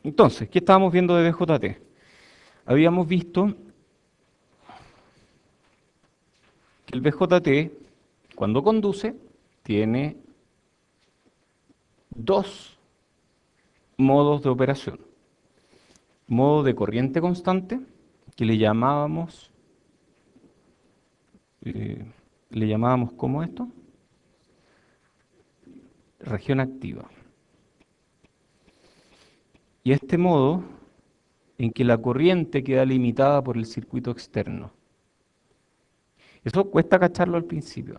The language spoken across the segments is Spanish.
Entonces, ¿qué estábamos viendo de BJT? Habíamos visto que el BJT, cuando conduce, tiene dos modos de operación. Modo de corriente constante, que eh, le llamábamos ¿cómo esto? Región activa. Y este modo en que la corriente queda limitada por el circuito externo. Eso cuesta cacharlo al principio,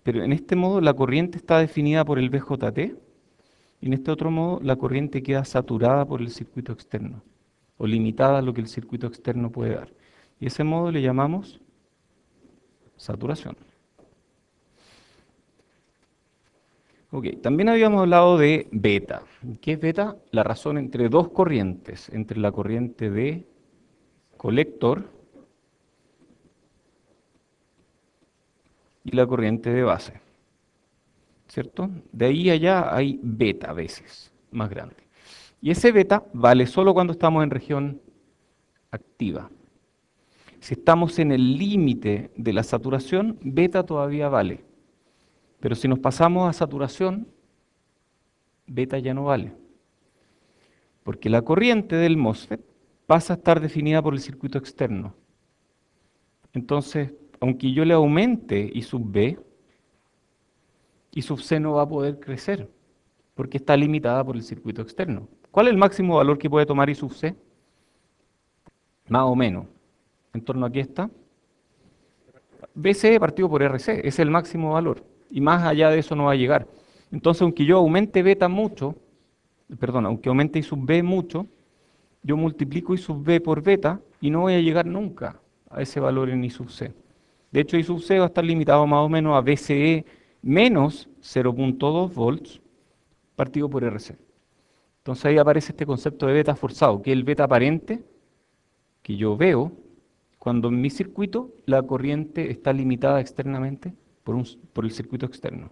pero en este modo la corriente está definida por el BJT y en este otro modo la corriente queda saturada por el circuito externo o limitada a lo que el circuito externo puede dar. Y ese modo le llamamos saturación. Ok, también habíamos hablado de beta. ¿Qué es beta? La razón entre dos corrientes, entre la corriente de colector y la corriente de base, ¿cierto? De ahí a allá hay beta a veces, más grande. Y ese beta vale solo cuando estamos en región activa. Si estamos en el límite de la saturación, beta todavía vale. Pero si nos pasamos a saturación, beta ya no vale. Porque la corriente del MOSFET pasa a estar definida por el circuito externo. Entonces, aunque yo le aumente I sub B, I sub C no va a poder crecer, porque está limitada por el circuito externo. ¿Cuál es el máximo valor que puede tomar I sub C? Más o menos. En torno a aquí está. BC partido por RC, es el máximo valor. Y más allá de eso no va a llegar. Entonces, aunque yo aumente beta mucho, perdón, aunque aumente I sub B mucho, yo multiplico I sub B por beta y no voy a llegar nunca a ese valor en I sub C. De hecho, I sub C va a estar limitado más o menos a BCE menos 0.2 volts partido por RC. Entonces ahí aparece este concepto de beta forzado, que es el beta aparente que yo veo cuando en mi circuito la corriente está limitada externamente por el circuito externo.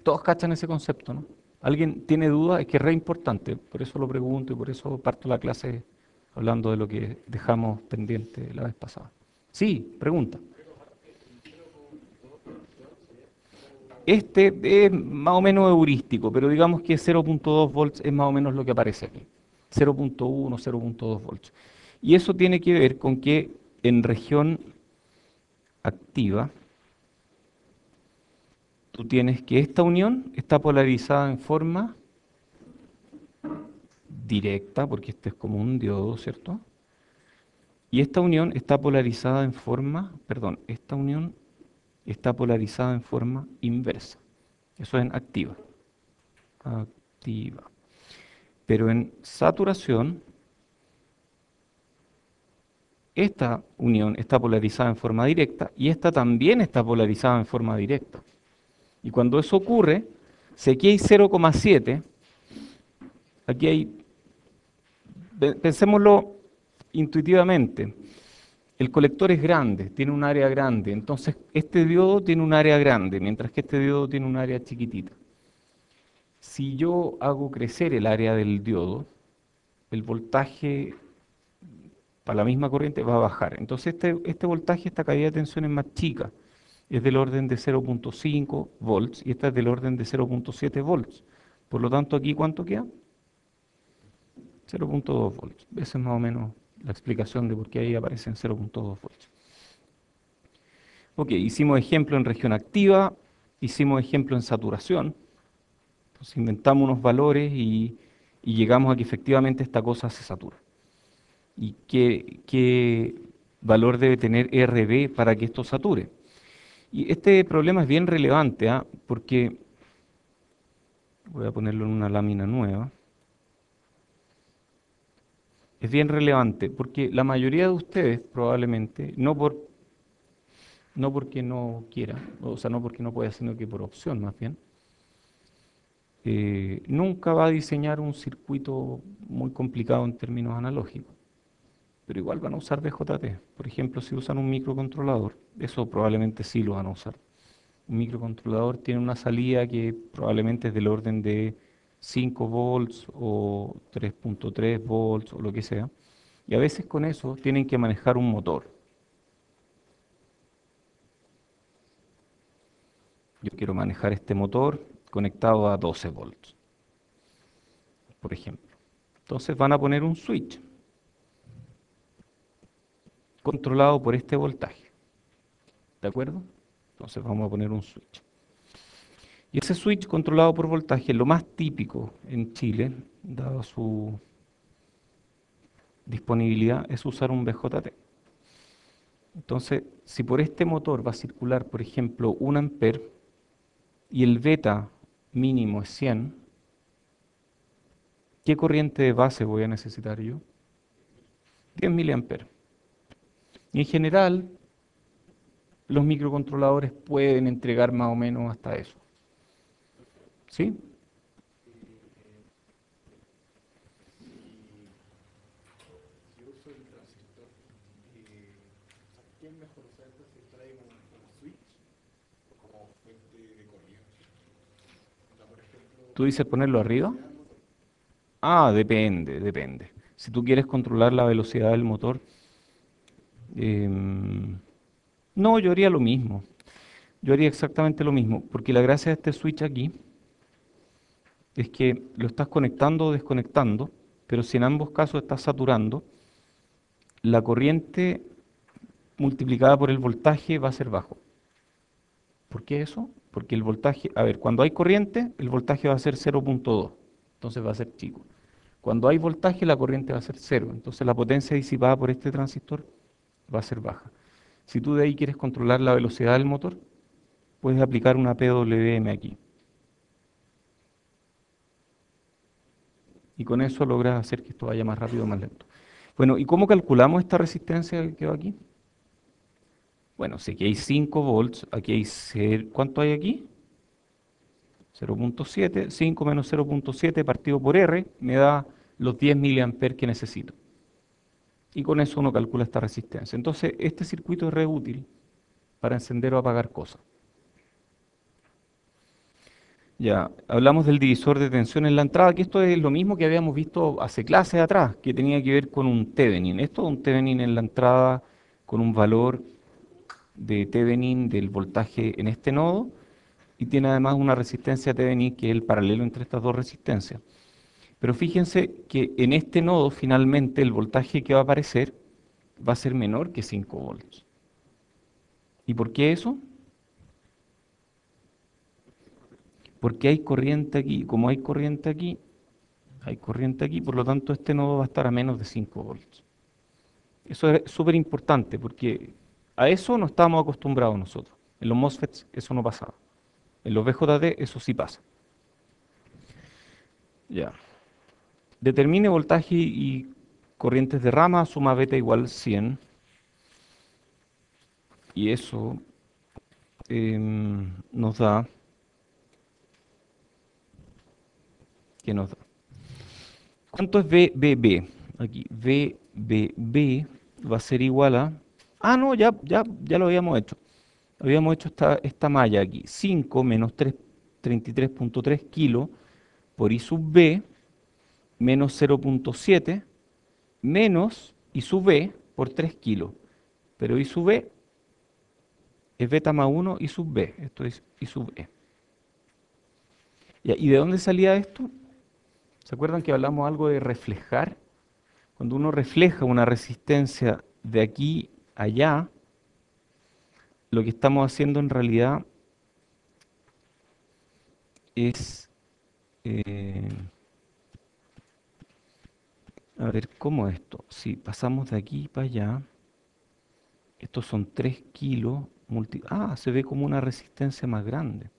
Todos cachan ese concepto, ¿no? ¿Alguien tiene duda? Es que es re importante, por eso lo pregunto y por eso parto la clase hablando de lo que dejamos pendiente la vez pasada. Sí, pregunta. Este es más o menos heurístico, pero digamos que 0.2 volts es más o menos lo que aparece aquí. 0.1, 0.2 volts. Y eso tiene que ver con que en región activa, tú tienes que esta unión está polarizada en forma directa, porque este es como un diodo, ¿cierto? Y esta unión está polarizada en forma, perdón, esta unión está polarizada en forma inversa. Eso es en activa. Activa. Pero en saturación, esta unión está polarizada en forma directa y esta también está polarizada en forma directa. Y cuando eso ocurre, si aquí hay 0,7, aquí hay, pensémoslo intuitivamente, el colector es grande, tiene un área grande, entonces este diodo tiene un área grande, mientras que este diodo tiene un área chiquitita. Si yo hago crecer el área del diodo, el voltaje para la misma corriente va a bajar. Entonces este voltaje, esta caída de tensión es más chica, es del orden de 0.5 volts y esta es del orden de 0.7 volts. Por lo tanto, aquí ¿cuánto queda? 0.2 volts. Esa es más o menos la explicación de por qué ahí aparecen 0.2 volts. Ok, hicimos ejemplo en región activa, hicimos ejemplo en saturación. Entonces inventamos unos valores y llegamos a que efectivamente esta cosa se satura. ¿Y qué valor debe tener RB para que esto sature? Y este problema es bien relevante, ¿ah? Porque voy a ponerlo en una lámina nueva. Es bien relevante porque la mayoría de ustedes probablemente, no porque no quiera, o sea, no porque no pueda, sino que por opción más bien, nunca va a diseñar un circuito muy complicado en términos analógicos, pero igual van a usar BJT. Por ejemplo, si usan un microcontrolador, eso probablemente sí lo van a usar. Un microcontrolador tiene una salida que probablemente es del orden de 5 volts o 3.3 volts o lo que sea. Y a veces con eso tienen que manejar un motor. Yo quiero manejar este motor conectado a 12 volts, por ejemplo. Entonces van a poner un switch controlado por este voltaje. ¿De acuerdo? Entonces vamos a poner un switch. Y ese switch controlado por voltaje, lo más típico en Chile, dado su disponibilidad, es usar un BJT. Entonces, si por este motor va a circular, por ejemplo, 1 amper y el beta mínimo es 100, ¿qué corriente de base voy a necesitar yo? 10 miliamperes. Y en general, los microcontroladores pueden entregar más o menos hasta eso. ¿Sí? ¿Tú dices ponerlo arriba? Ah, depende, depende. Si tú quieres controlar la velocidad del motor, em, no, yo haría lo mismo. Yo haría exactamente lo mismo, porque la gracia de este switch aquí es que lo estás conectando o desconectando, pero si en ambos casos estás saturando, la corriente multiplicada por el voltaje va a ser bajo. ¿Por qué eso? Porque el voltaje, a ver, cuando hay corriente, el voltaje va a ser 0.2, entonces va a ser chico. Cuando hay voltaje, la corriente va a ser cero, entonces la potencia disipada por este transistor va a ser baja. Si tú de ahí quieres controlar la velocidad del motor, puedes aplicar una PWM aquí. Y con eso logras hacer que esto vaya más rápido o más lento. Bueno, ¿y cómo calculamos esta resistencia que va aquí? Bueno, si aquí hay 5 volts, aquí hay ¿cuánto hay aquí? 0.7, 5 menos 0.7 partido por R me da los 10 miliamperes que necesito. Y con eso uno calcula esta resistencia. Entonces, este circuito es re útil para encender o apagar cosas. Ya, hablamos del divisor de tensión en la entrada, que esto es lo mismo que habíamos visto hace clases atrás, que tenía que ver con un Thevenin. Esto es un Thevenin en la entrada con un valor de Thevenin del voltaje en este nodo y tiene además una resistencia Thevenin que es el paralelo entre estas dos resistencias. Pero fíjense que en este nodo finalmente el voltaje que va a aparecer va a ser menor que 5 volts. ¿Y por qué eso? Porque hay corriente aquí. Como hay corriente aquí, por lo tanto este nodo va a estar a menos de 5 volts. Eso es súper importante porque a eso no estábamos acostumbrados nosotros. En los MOSFETs eso no pasaba. En los VJT eso sí pasa. Ya. Determine voltaje y corrientes de rama, suma beta igual 100. Y eso nos da, ¿qué nos da? ¿Cuánto es VBB? Aquí, VBB va a ser igual a... Ah, no, ya lo habíamos hecho. Habíamos hecho esta malla aquí. 5 menos 33.3 kilos por I sub B menos 0.7 menos I sub B por 3 kilos. Pero I sub B es beta más 1 I sub B. Esto es I sub E. Ya, ¿y de dónde salía esto? ¿Se acuerdan que hablamos algo de reflejar? Cuando uno refleja una resistencia de aquí a allá, lo que estamos haciendo en realidad es, eh, a ver, ¿cómo es esto? Si pasamos de aquí para allá, estos son 3 kilos, se ve como una resistencia más grande.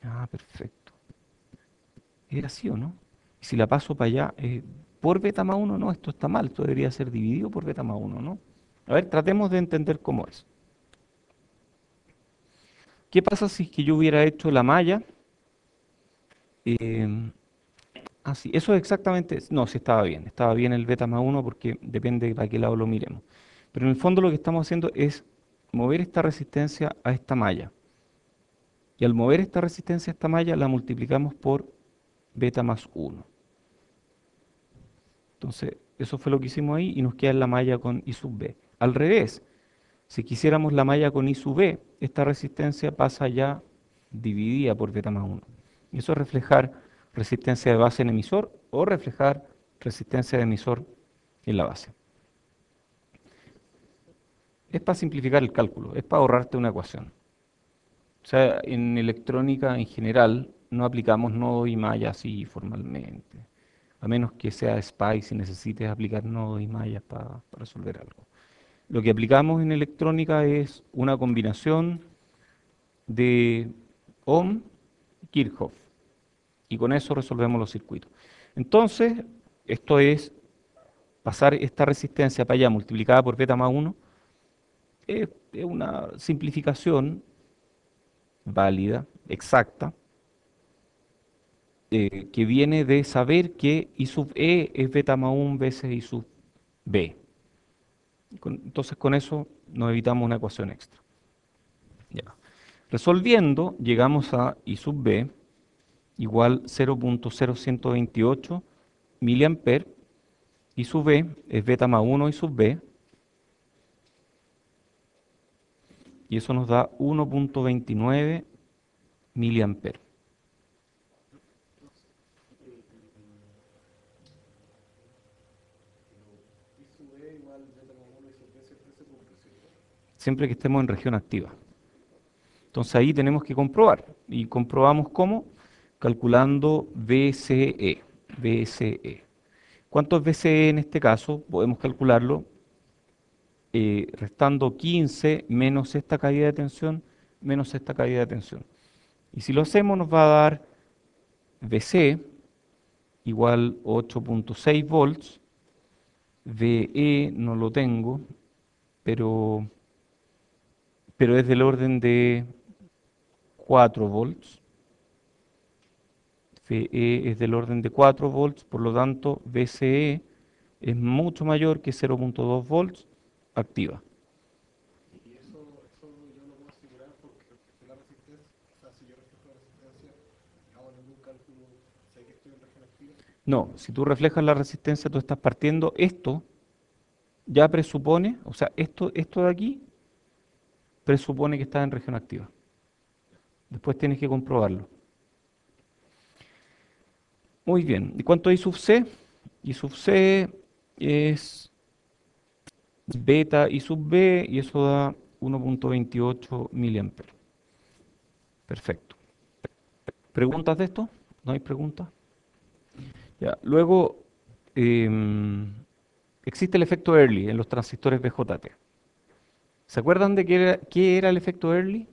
Ah, perfecto. ¿Era así o no? Y si la paso para allá, por beta más 1, no, esto está mal, esto debería ser dividido por beta más 1, ¿no? A ver, tratemos de entender cómo es. ¿Qué pasa si es que yo hubiera hecho la malla? em, sí, eso es exactamente, no, sí estaba bien el beta más 1 porque depende de para qué lado lo miremos. Pero en el fondo lo que estamos haciendo es mover esta resistencia a esta malla. Y al mover esta resistencia a esta malla, la multiplicamos por beta más 1. Entonces, eso fue lo que hicimos ahí y nos queda la malla con I sub B. Al revés, si quisiéramos la malla con I sub B, esta resistencia pasa ya dividida por beta más 1. Y eso es reflejar resistencia de base en emisor o reflejar resistencia de emisor en la base. Es para simplificar el cálculo, es para ahorrarte una ecuación. O sea, en electrónica en general no aplicamos nodo y malla así formalmente, a menos que sea SPICE y necesites aplicar nodos y mallas para resolver algo. Lo que aplicamos en electrónica es una combinación de Ohm y Kirchhoff, y con eso resolvemos los circuitos. Entonces, esto es pasar esta resistencia para allá multiplicada por beta más 1, es una simplificación válida, exacta, que viene de saber que I sub E es beta más 1 veces I sub B. Entonces con eso nos evitamos una ecuación extra. Ya. Resolviendo, llegamos a I sub B igual 0.0128 miliamper. I sub B es beta más 1 I sub B, y eso nos da 1.29 miliamper. Siempre que estemos en región activa. Entonces ahí tenemos que comprobar. ¿Y comprobamos cómo? Calculando VCE. VCE. ¿Cuánto es VCE en este caso? Podemos calcularlo restando 15 menos esta caída de tensión menos esta caída de tensión. Y si lo hacemos nos va a dar VC igual 8.6 volts. VE no lo tengo, pero, pero es del orden de 4 volts. VE es del orden de 4 volts, por lo tanto VCE es mucho mayor que 0.2 volts activa. No, si tú reflejas la resistencia, tú estás partiendo. Esto ya presupone, o sea, esto de aquí presupone que está en región activa. Después tienes que comprobarlo. Muy bien. ¿Y cuánto es I sub C? I sub C es beta I sub B y eso da 1.28 miliamperes. Perfecto. ¿Preguntas de esto? ¿No hay preguntas? Ya. Luego, em, existe el efecto Early en los transistores BJT. ¿Se acuerdan de qué era el efecto Early?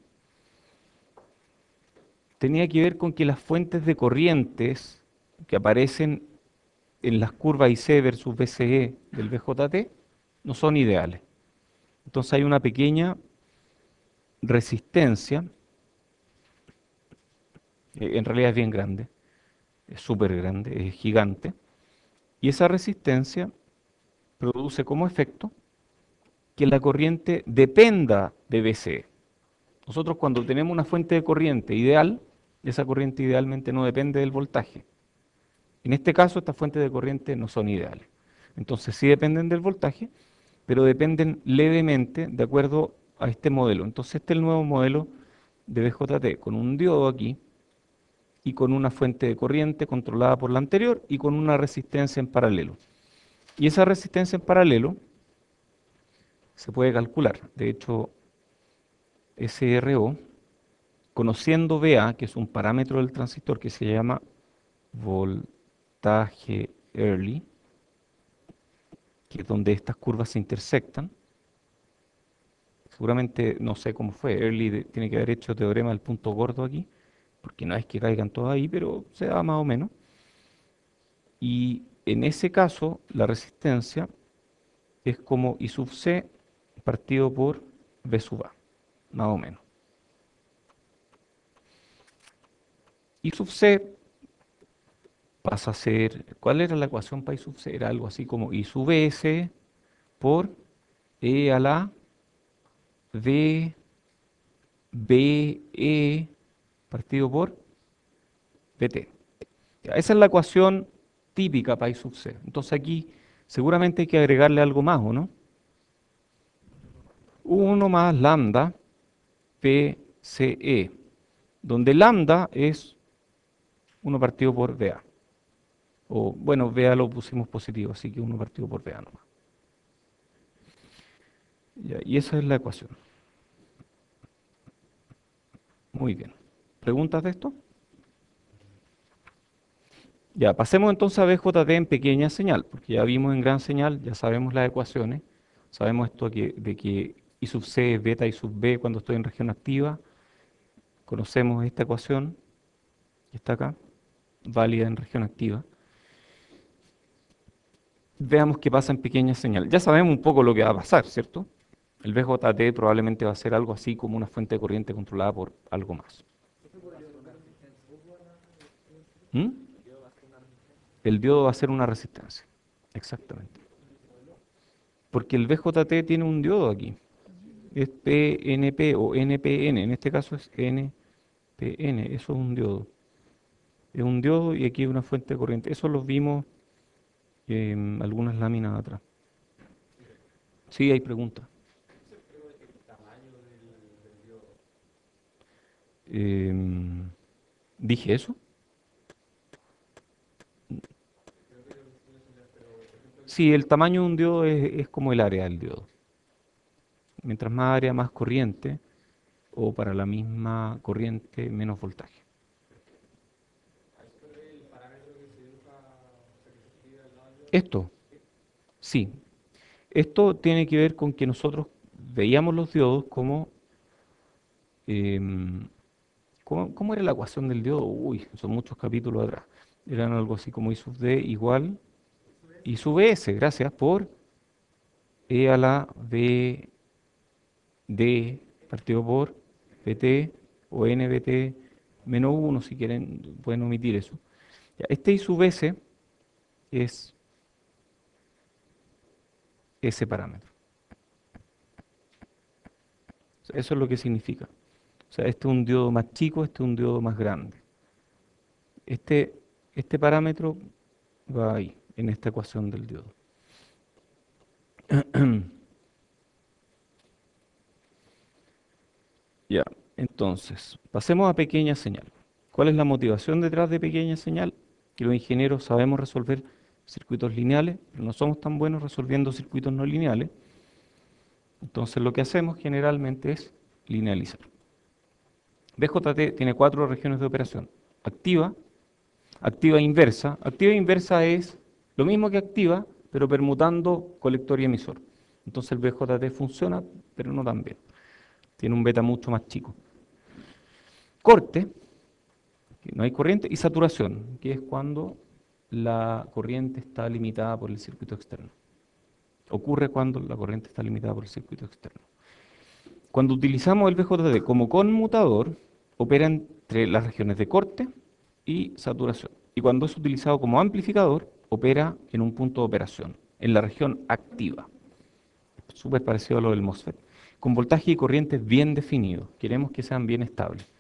Tenía que ver con que las fuentes de corrientes que aparecen en las curvas IC versus BCE del BJT no son ideales. Entonces hay una pequeña resistencia, en realidad es bien grande, es súper grande, es gigante, y esa resistencia produce como efecto que la corriente dependa de BCE. Nosotros cuando tenemos una fuente de corriente ideal, esa corriente idealmente no depende del voltaje. En este caso, estas fuentes de corriente no son ideales. Entonces sí dependen del voltaje, pero dependen levemente de acuerdo a este modelo. Entonces este es el nuevo modelo de BJT, con un diodo aquí y con una fuente de corriente controlada por la anterior y con una resistencia en paralelo. Y esa resistencia en paralelo se puede calcular. De hecho, SRO, conociendo VA, que es un parámetro del transistor que se llama voltaje early, que es donde estas curvas se intersectan. Seguramente, no sé cómo fue, Early tiene que haber hecho teorema del punto gordo aquí, porque no es que caigan todos ahí, pero se da más o menos. Y en ese caso, la resistencia es como I sub C partido por V sub A, más o menos. I sub C pasa a ser, ¿cuál era la ecuación para I sub C? Era algo así como I sub S por E a la V B E partido por VT. Ya, esa es la ecuación típica para I sub C. Entonces aquí seguramente hay que agregarle algo más, ¿o no? 1 más lambda PCE, donde lambda es 1 partido por VA. O bueno, VA lo pusimos positivo, así que 1 partido por VA nomás. Ya, y esa es la ecuación. Muy bien. ¿Preguntas de esto? Ya, pasemos entonces a BJT en pequeña señal, porque ya vimos en gran señal, ya sabemos las ecuaciones, sabemos esto de que I sub C es beta I sub B cuando estoy en región activa, conocemos esta ecuación, que está acá, válida en región activa. Veamos qué pasa en pequeña señal. Ya sabemos un poco lo que va a pasar, ¿cierto? El BJT probablemente va a ser algo así como una fuente de corriente controlada por algo más. ¿Mm? El diodo va a ser una resistencia, exactamente. Porque el BJT tiene un diodo aquí. Es PNP o NPN, en este caso es NPN, eso es un diodo. Es un diodo y aquí hay una fuente de corriente. Eso lo vimos en algunas láminas atrás. Sí, hay preguntas. Em, ¿Dije eso? Sí, el tamaño de un diodo es como el área del diodo. Mientras más área, más corriente, o para la misma corriente, menos voltaje. Esto, sí. Esto tiene que ver con que nosotros veíamos los diodos como... em, ¿cómo era la ecuación del diodo? Uy, son muchos capítulos atrás. Eran algo así como I sub D igual I sub S, gracias, por E a la B D partido por VT o NVT menos 1, si quieren, pueden omitir eso. Ya, este I sub S es ese parámetro. O sea, eso es lo que significa. O sea, este es un diodo más chico, este es un diodo más grande. Este, este parámetro va ahí, en esta ecuación del diodo. Ya, entonces, pasemos a pequeña señal. ¿Cuál es la motivación detrás de pequeña señal? Que los ingenieros sabemos resolver circuitos lineales, pero no somos tan buenos resolviendo circuitos no lineales. Entonces lo que hacemos generalmente es linealizar. BJT tiene 4 regiones de operación. Activa, activa inversa. Activa inversa es lo mismo que activa, pero permutando colector y emisor. Entonces el BJT funciona, pero no tan bien. Tiene un beta mucho más chico. Corte, que no hay corriente, y saturación, que es cuando la corriente está limitada por el circuito externo. Ocurre cuando la corriente está limitada por el circuito externo. Cuando utilizamos el BJT como conmutador, opera entre las regiones de corte y saturación. Y cuando es utilizado como amplificador, opera en un punto de operación, en la región activa. Súper parecido a lo del MOSFET. Con voltaje y corrientes bien definidos. Queremos que sean bien estables.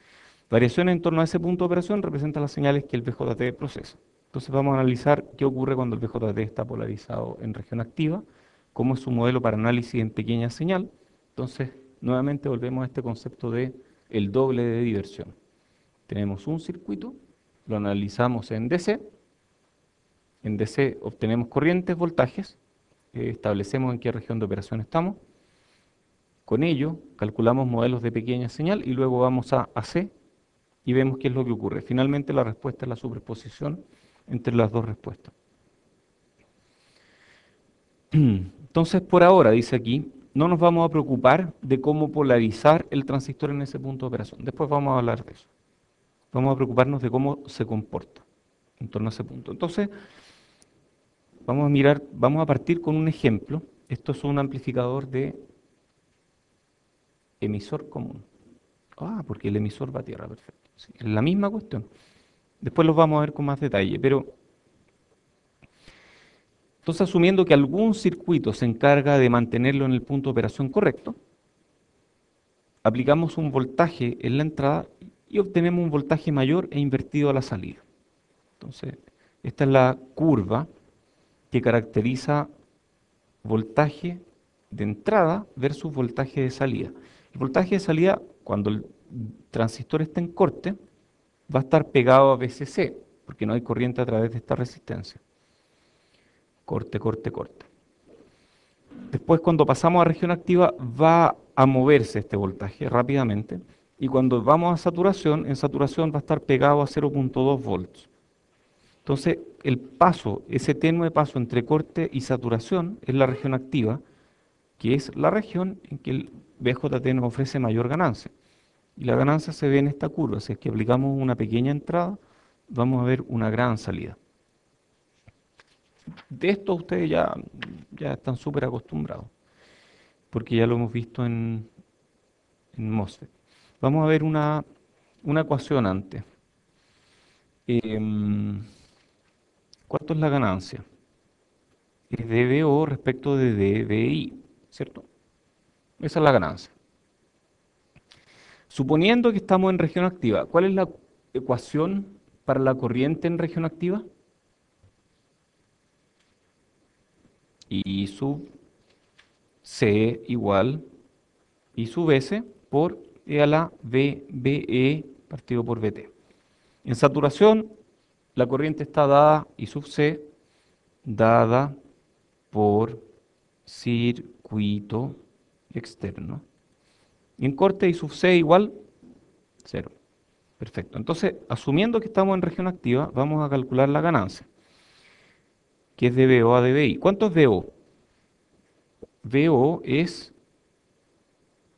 Variaciones en torno a ese punto de operación representan las señales que el BJT procesa. Entonces vamos a analizar qué ocurre cuando el BJT está polarizado en región activa, cómo es su modelo para análisis en pequeña señal. Entonces, nuevamente volvemos a este concepto de el doble de diversión. Tenemos un circuito, lo analizamos en DC obtenemos corrientes, voltajes, establecemos en qué región de operación estamos, con ello calculamos modelos de pequeña señal y luego vamos a AC y vemos qué es lo que ocurre. Finalmente la respuesta es la superposición entre las dos respuestas. Entonces, por ahora, dice aquí, no nos vamos a preocupar de cómo polarizar el transistor en ese punto de operación. Después vamos a hablar de eso. Vamos a preocuparnos de cómo se comporta en torno a ese punto. Entonces, vamos a mirar, vamos a partir con un ejemplo. Esto es un amplificador de emisor común. Ah, porque el emisor va a tierra, perfecto. Sí, es la misma cuestión. Después los vamos a ver con más detalle, pero entonces asumiendo que algún circuito se encarga de mantenerlo en el punto de operación correcto, aplicamos un voltaje en la entrada y obtenemos un voltaje mayor e invertido a la salida. Entonces, esta es la curva que caracteriza voltaje de entrada versus voltaje de salida. El voltaje de salida, cuando el transistor está en corte, va a estar pegado a VCC, porque no hay corriente a través de esta resistencia. Corte, corte, corte. Después, cuando pasamos a región activa, va a moverse este voltaje rápidamente. Y cuando vamos a saturación, en saturación va a estar pegado a 0,2 volts. Entonces, el paso, ese tenue paso entre corte y saturación, es la región activa, que es la región en que el BJT nos ofrece mayor ganancia. Y la ganancia se ve en esta curva. Si es que aplicamos una pequeña entrada, vamos a ver una gran salida. De esto ustedes ya están súper acostumbrados, porque ya lo hemos visto en MOSFET. Vamos a ver una ecuación antes. ¿Cuánto es la ganancia? Es dBO respecto de dBi, ¿cierto? Esa es la ganancia. Suponiendo que estamos en región activa, ¿cuál es la ecuación para la corriente en región activa? I sub C igual I sub S por E a la VBE partido por VT. En saturación, la corriente está dada I sub C dada por circuito externo. Y en corte I sub C igual 0. Perfecto. Entonces, asumiendo que estamos en región activa, vamos a calcular la ganancia, que es de VO a dBi. ¿Cuánto es VO? VO es,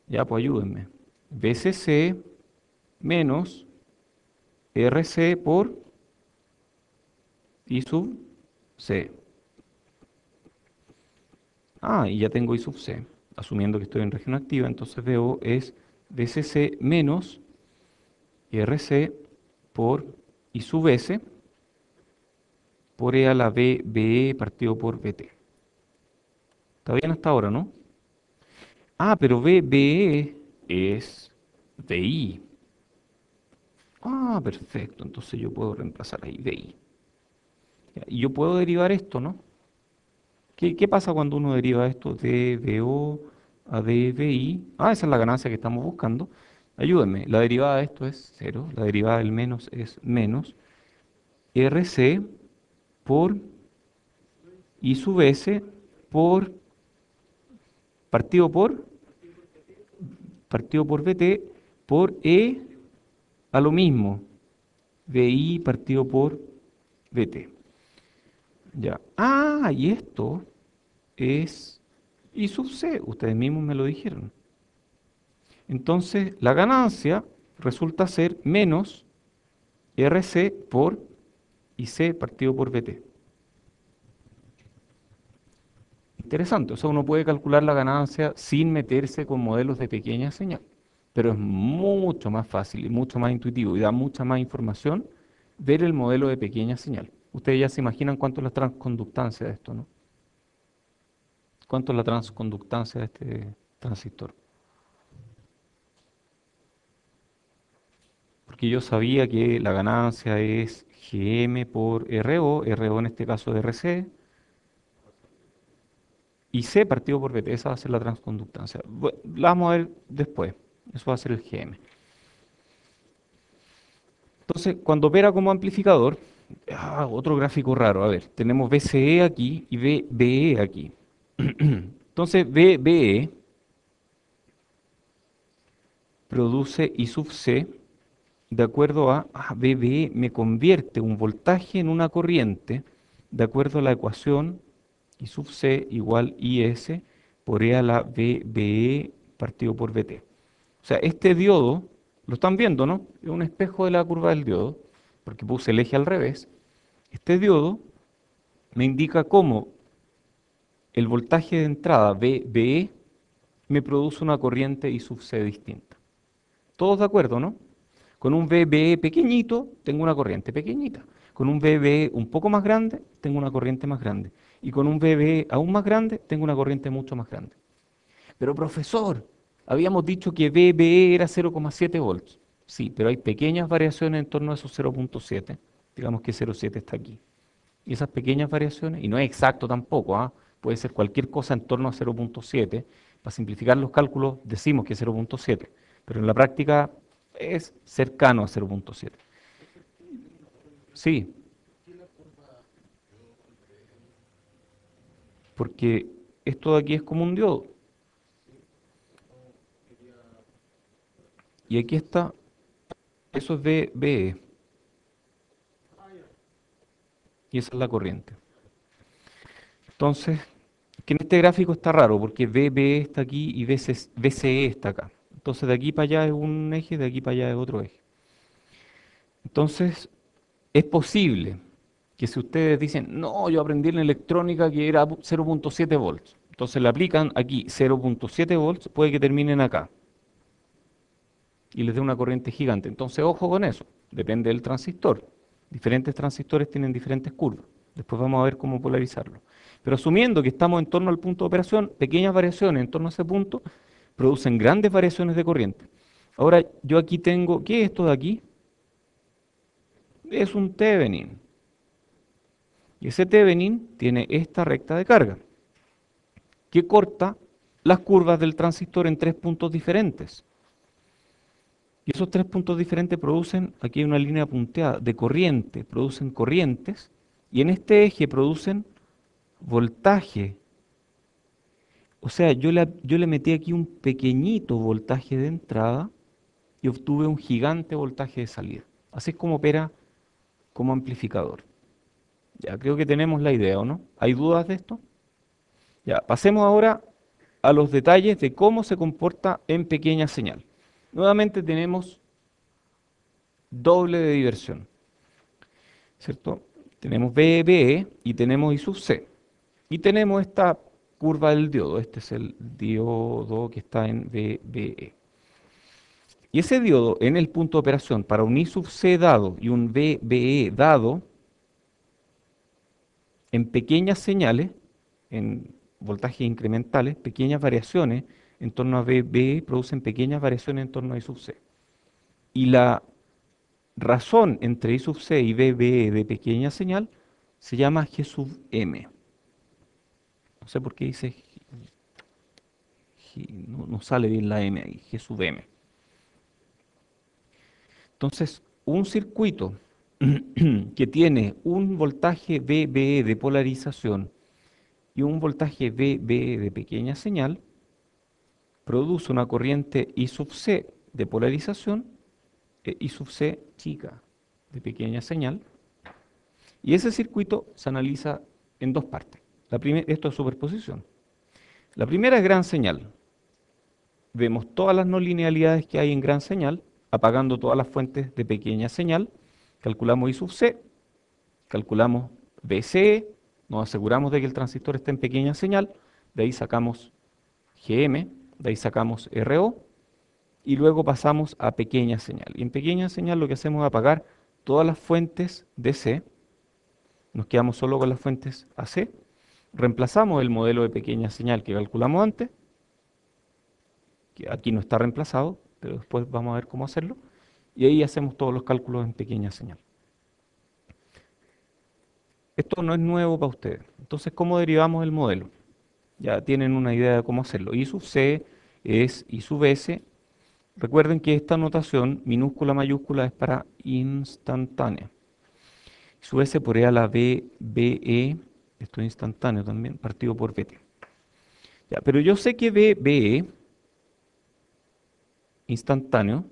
ya pues ayúdenme, VCC menos RC por I sub C. Ah, y ya tengo I sub C. Asumiendo que estoy en región activa, entonces VO es VCC menos RC por I sub S por E a la VBE partido por VT. ¿Está bien hasta ahora, no? Ah, pero VBE es VI. Ah, perfecto. Entonces yo puedo reemplazar ahí VI. Ya, y yo puedo derivar esto, ¿no? ¿Qué pasa cuando uno deriva esto de VO a dBi? Ah, esa es la ganancia que estamos buscando. Ayúdenme. La derivada de esto es 0. La derivada del menos es menos RC por I sub S por partido por VT por E a lo mismo. VI partido por VT. Ya. Ah, y esto es I sub C. Ustedes mismos me lo dijeron. Entonces, la ganancia resulta ser menos RC por IC partido por VT. Interesante, o sea, uno puede calcular la ganancia sin meterse con modelos de pequeña señal, pero es mucho más fácil y mucho más intuitivo y da mucha más información ver el modelo de pequeña señal. Ustedes ya se imaginan cuánto es la transconductancia de esto, ¿no? ¿Cuánto es la transconductancia de este transistor? Porque yo sabía que la ganancia es Gm por RO en este caso es RC, y C partido por VT, esa va a ser la transconductancia. La vamos a ver después, eso va a ser el Gm. Entonces, cuando opera como amplificador, otro gráfico raro, a ver, tenemos VCE aquí y VBE aquí. Entonces, VBE produce I sub C de acuerdo a VBE me convierte un voltaje en una corriente de acuerdo a la ecuación I sub C igual IS por E a la VBE partido por VT. O sea, este diodo, lo están viendo, ¿no? Es un espejo de la curva del diodo, porque puse el eje al revés. Este diodo me indica cómo el voltaje de entrada VBE me produce una corriente I sub C distinta. ¿Todos de acuerdo, no? Con un VBE pequeñito, tengo una corriente pequeñita. Con un VBE un poco más grande, tengo una corriente más grande. Y con un VBE aún más grande, tengo una corriente mucho más grande. Pero profesor, habíamos dicho que VBE era 0,7 volts. Sí, pero hay pequeñas variaciones en torno a esos 0.7. Digamos que 0.7 está aquí. Y esas pequeñas variaciones, y no es exacto tampoco, ¿ah? Puede ser cualquier cosa en torno a 0.7. Para simplificar los cálculos decimos que es 0.7, pero en la práctica es cercano a 0.7. Sí, porque esto de aquí es como un diodo. Y aquí está, eso es VBE, y esa es la corriente. Entonces, que en este gráfico está raro, porque VBE está aquí y VCE está acá. Entonces, de aquí para allá es un eje, de aquí para allá es otro eje. Entonces, es posible que si ustedes dicen, no, yo aprendí en electrónica que era 0.7 volts, entonces le aplican aquí 0.7 volts, puede que terminen acá y les dé una corriente gigante. Entonces, ojo con eso, depende del transistor. Diferentes transistores tienen diferentes curvas. Después vamos a ver cómo polarizarlo. Pero asumiendo que estamos en torno al punto de operación, pequeñas variaciones en torno a ese punto producen grandes variaciones de corriente. Ahora, yo aquí tengo, ¿qué es esto de aquí? Es un Thevenin. Y ese Thevenin tiene esta recta de carga, que corta las curvas del transistor en tres puntos diferentes. Y esos tres puntos diferentes producen, aquí hay una línea punteada, de corriente, producen corrientes, y en este eje producen voltaje. O sea, yo le metí aquí un pequeñito voltaje de entrada y obtuve un gigante voltaje de salida. Así es como opera como amplificador. Ya creo que tenemos la idea, ¿o no? ¿Hay dudas de esto? Ya, pasemos ahora a los detalles de cómo se comporta en pequeña señal. Nuevamente tenemos doble de diversión, ¿cierto? Tenemos BE y tenemos I sub C. Y tenemos esta curva del diodo. Este es el diodo que está en VBE. Y ese diodo en el punto de operación para un I sub C dado y un VBE dado, en pequeñas señales, en voltajes incrementales, pequeñas variaciones en torno a VBE producen pequeñas variaciones en torno a I sub C. Y la razón entre I sub C y VBE de pequeña señal se llama G sub M. No sé por qué dice no, no sale bien la M ahí, G sub M. Entonces, un circuito que tiene un voltaje VBE de polarización y un voltaje VBE de pequeña señal, produce una corriente I sub C de polarización e I sub C chica de pequeña señal. Y ese circuito se analiza en dos partes. Esto es superposición. La primera es gran señal. Vemos todas las no linealidades que hay en gran señal, apagando todas las fuentes de pequeña señal, calculamos I sub C, calculamos BCE, nos aseguramos de que el transistor está en pequeña señal, de ahí sacamos GM, de ahí sacamos RO, y luego pasamos a pequeña señal. Y en pequeña señal lo que hacemos es apagar todas las fuentes DC, nos quedamos solo con las fuentes AC, reemplazamos el modelo de pequeña señal que calculamos antes, que aquí no está reemplazado, pero después vamos a ver cómo hacerlo, y ahí hacemos todos los cálculos en pequeña señal. Esto no es nuevo para ustedes. Entonces, ¿cómo derivamos el modelo? Ya tienen una idea de cómo hacerlo. I sub C es I sub S. Recuerden que esta notación, minúscula, mayúscula, es para instantánea. I sub S por E a la B, BE, esto es instantáneo también, partido por BT. Ya, pero yo sé que BE, instantáneo,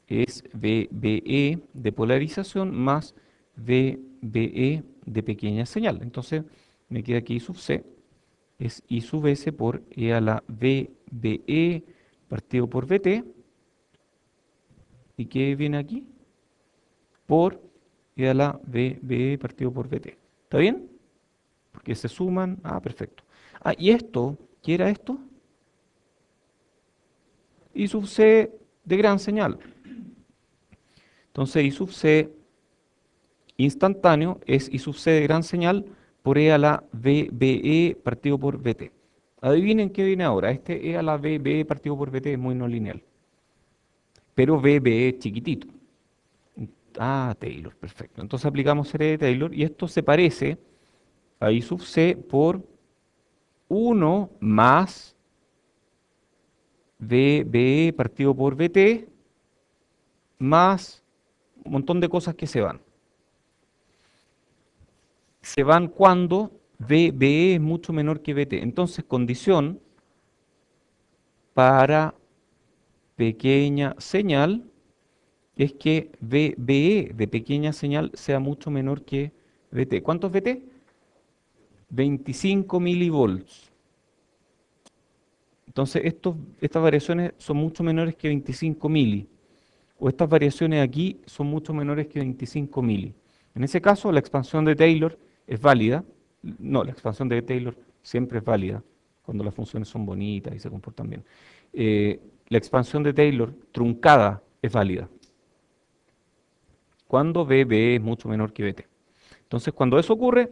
es VBE de polarización más VBE de pequeña señal. Entonces me queda aquí I sub C, es I sub S por E a la VBE partido por VT. ¿Y qué viene aquí? Por E a la VBE partido por VT. ¿Está bien? Porque se suman. Ah, perfecto. Ah, y esto, ¿qué era esto? I sub C de gran señal. Entonces I sub C instantáneo es I sub C de gran señal por E a la VBE partido por VT. Adivinen qué viene ahora. Este E a la VBE partido por VT es muy no lineal. pero VB es chiquitito. Ah, Taylor, perfecto. Entonces aplicamos serie de Taylor y esto se parece a I sub C por uno más VB partido por VT más un montón de cosas que se van. Se van cuando VB es mucho menor que VT. Entonces, condición para pequeña señal es que VBE de pequeña señal sea mucho menor que VT. ¿Cuánto es VT? 25 milivolts. Entonces, estas variaciones son mucho menores que 25 mili. O estas variaciones aquí son mucho menores que 25 mili. En ese caso, la expansión de Taylor es válida. No, la expansión de Taylor siempre es válida cuando las funciones son bonitas y se comportan bien. La expansión de Taylor truncada es válida cuando BB es mucho menor que BT. Entonces, cuando eso ocurre,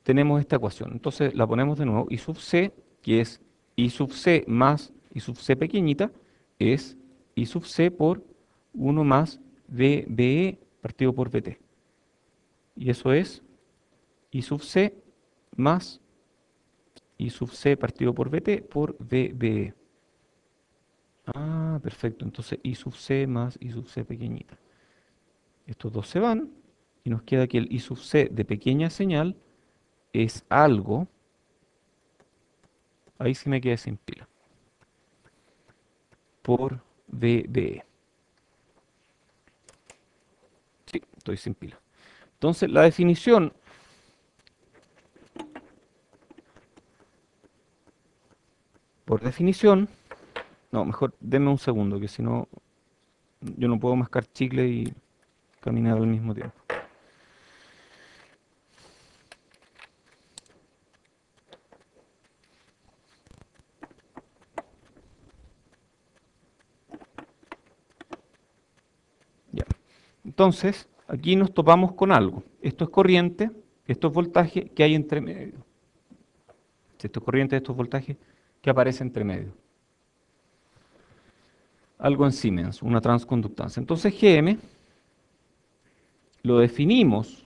tenemos esta ecuación. Entonces, la ponemos de nuevo. I sub C, que es I sub C más I sub C pequeñita, es I sub C por 1 más VBE partido por VT. Y eso es I sub C más I sub C partido por VT por VBE. Ah, perfecto. Entonces I sub C más I sub C pequeñita. Estos dos se van y nos queda que el I sub C de pequeña señal es algo. Ahí sí me quedé sin pila. Por VBE. Sí, estoy sin pila. Entonces la definición por definición. No, mejor denme un segundo, que si no, yo no puedo mascar chicle y caminar al mismo tiempo. Ya. Entonces, aquí nos topamos con algo. Esto es corriente, esto es voltaje que hay entre medio. Si esto es corriente, esto es voltaje que aparece entre medio. Algo en Siemens, una transconductancia. Entonces, Gm lo definimos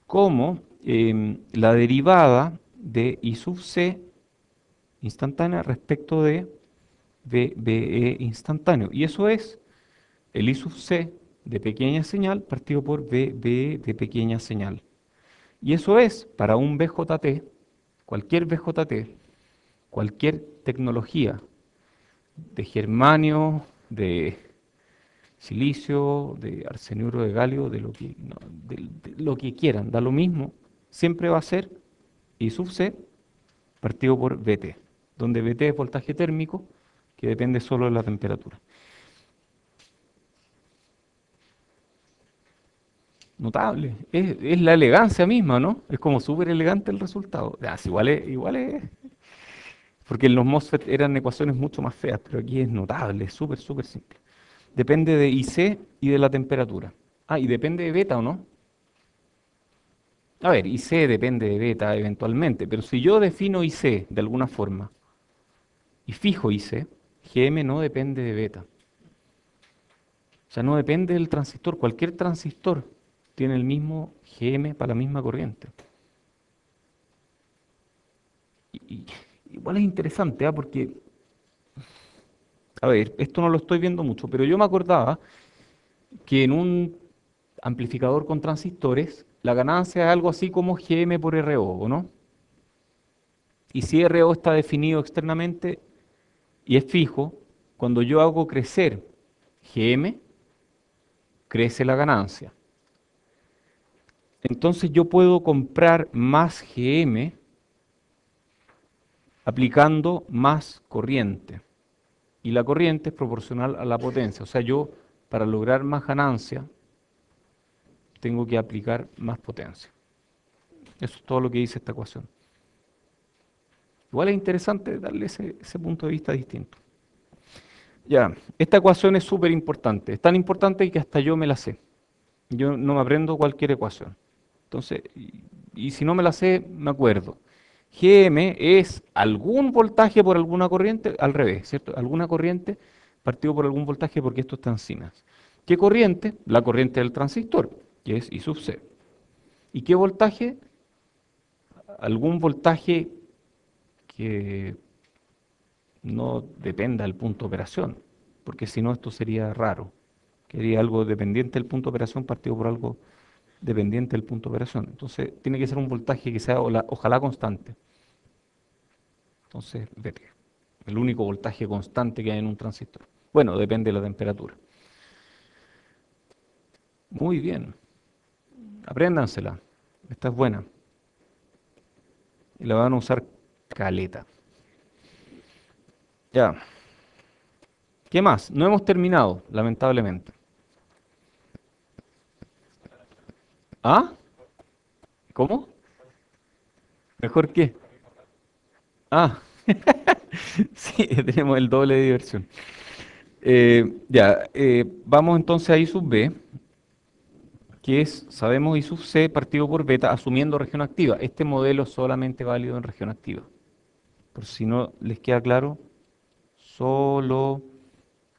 como la derivada de I sub C instantánea respecto de VBE instantáneo. Y eso es el I sub C de pequeña señal partido por VBE de pequeña señal. Y eso es para un BJT, cualquier BJT, cualquier tecnología de germanio, de silicio, de arseniuro de galio, de lo que, no, de lo que quieran, da lo mismo, siempre va a ser I sub C partido por VT, donde VT es voltaje térmico, que depende solo de la temperatura. Notable, es la elegancia misma, ¿no? Es como súper elegante el resultado. Ya, sí, igual es, porque en los MOSFET eran ecuaciones mucho más feas, pero aquí es notable, es súper, súper simple. Depende de IC y de la temperatura. Ah, y depende de beta, ¿o no? A ver, IC depende de beta eventualmente, pero si yo defino IC de alguna forma y fijo IC, GM no depende de beta. O sea, no depende del transistor. Cualquier transistor tiene el mismo GM para la misma corriente. Y- igual es interesante, ¿ah? Porque, a ver, esto no lo estoy viendo mucho, pero yo me acordaba que en un amplificador con transistores, la ganancia es algo así como GM por RO, ¿o no? Y si RO está definido externamente y es fijo, cuando yo hago crecer GM, crece la ganancia. Entonces yo puedo comprar más GM aplicando más corriente. Y la corriente es proporcional a la potencia. O sea, yo para lograr más ganancia tengo que aplicar más potencia. Eso es todo lo que dice esta ecuación. Igual es interesante darle ese punto de vista distinto. Ya, esta ecuación es súper importante. Es tan importante que hasta yo me la sé. Yo no me aprendo cualquier ecuación. Entonces, y si no me la sé, me acuerdo. Gm es algún voltaje por alguna corriente, al revés, ¿cierto? Alguna corriente partido por algún voltaje porque esto está en Siemens. ¿Qué corriente? La corriente del transistor, que es I sub C. ¿Y qué voltaje? Algún voltaje que no dependa del punto de operación, porque si no esto sería raro. Quería algo dependiente del punto de operación partido por algo dependiente del punto de operación. Entonces tiene que ser un voltaje que sea ojalá constante. Entonces, vete, el único voltaje constante que hay en un transistor. Bueno, depende de la temperatura. Muy bien, apréndansela. Esta es buena. Y la van a usar caleta. Ya, ¿qué más? No hemos terminado, lamentablemente. ¿Ah? ¿Cómo? ¿Mejor qué? Ah, sí, tenemos el doble de diversión. Vamos entonces a I sub B, que es, sabemos I sub C partido por beta, asumiendo región activa. Este modelo es solamente válido en región activa. Por si no les queda claro, solo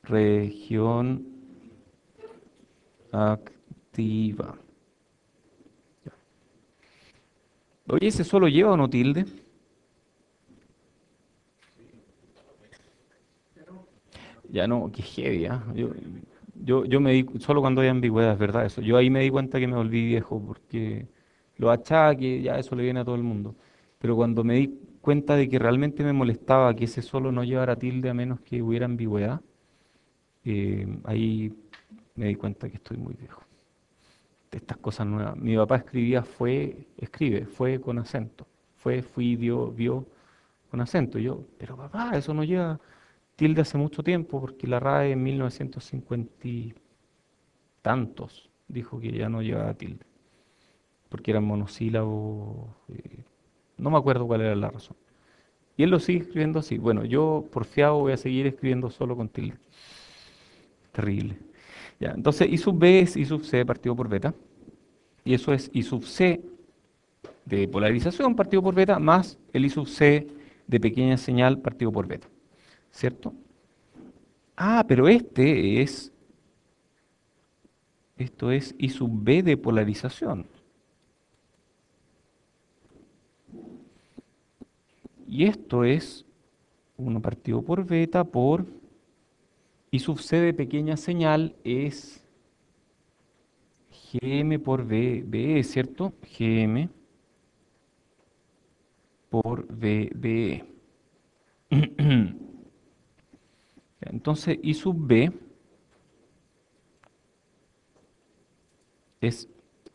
región activa. Oye, ¿ese solo lleva o no tilde? Ya no, qué heavy, ¿ah? Yo me di, solo cuando hay ambigüedad, es verdad eso. Yo ahí me di cuenta que me volví viejo, porque los achaques, ya eso le viene a todo el mundo. Pero cuando me di cuenta de que realmente me molestaba que ese solo no llevara tilde a menos que hubiera ambigüedad, ahí me di cuenta que estoy muy viejo. De estas cosas nuevas. Mi papá escribía escribe, fue con acento. Fui, dio, vio con acento. Y yo, pero papá, eso no lleva tilde hace mucho tiempo, porque la RAE en 1950 y tantos dijo que ya no llevaba tilde, porque eran monosílabos, no me acuerdo cuál era la razón. Y él lo sigue escribiendo así. Bueno, yo porfiado voy a seguir escribiendo solo con tilde. Terrible. Ya, entonces I sub B es I sub C partido por beta, y eso es I sub C de polarización partido por beta más el I sub C de pequeña señal partido por beta, ¿cierto? Ah, pero esto es I sub B de polarización. Y esto es 1 partido por beta por I sub C de pequeña señal es Gm por BE, ¿cierto? Gm por BE. Entonces I sub B es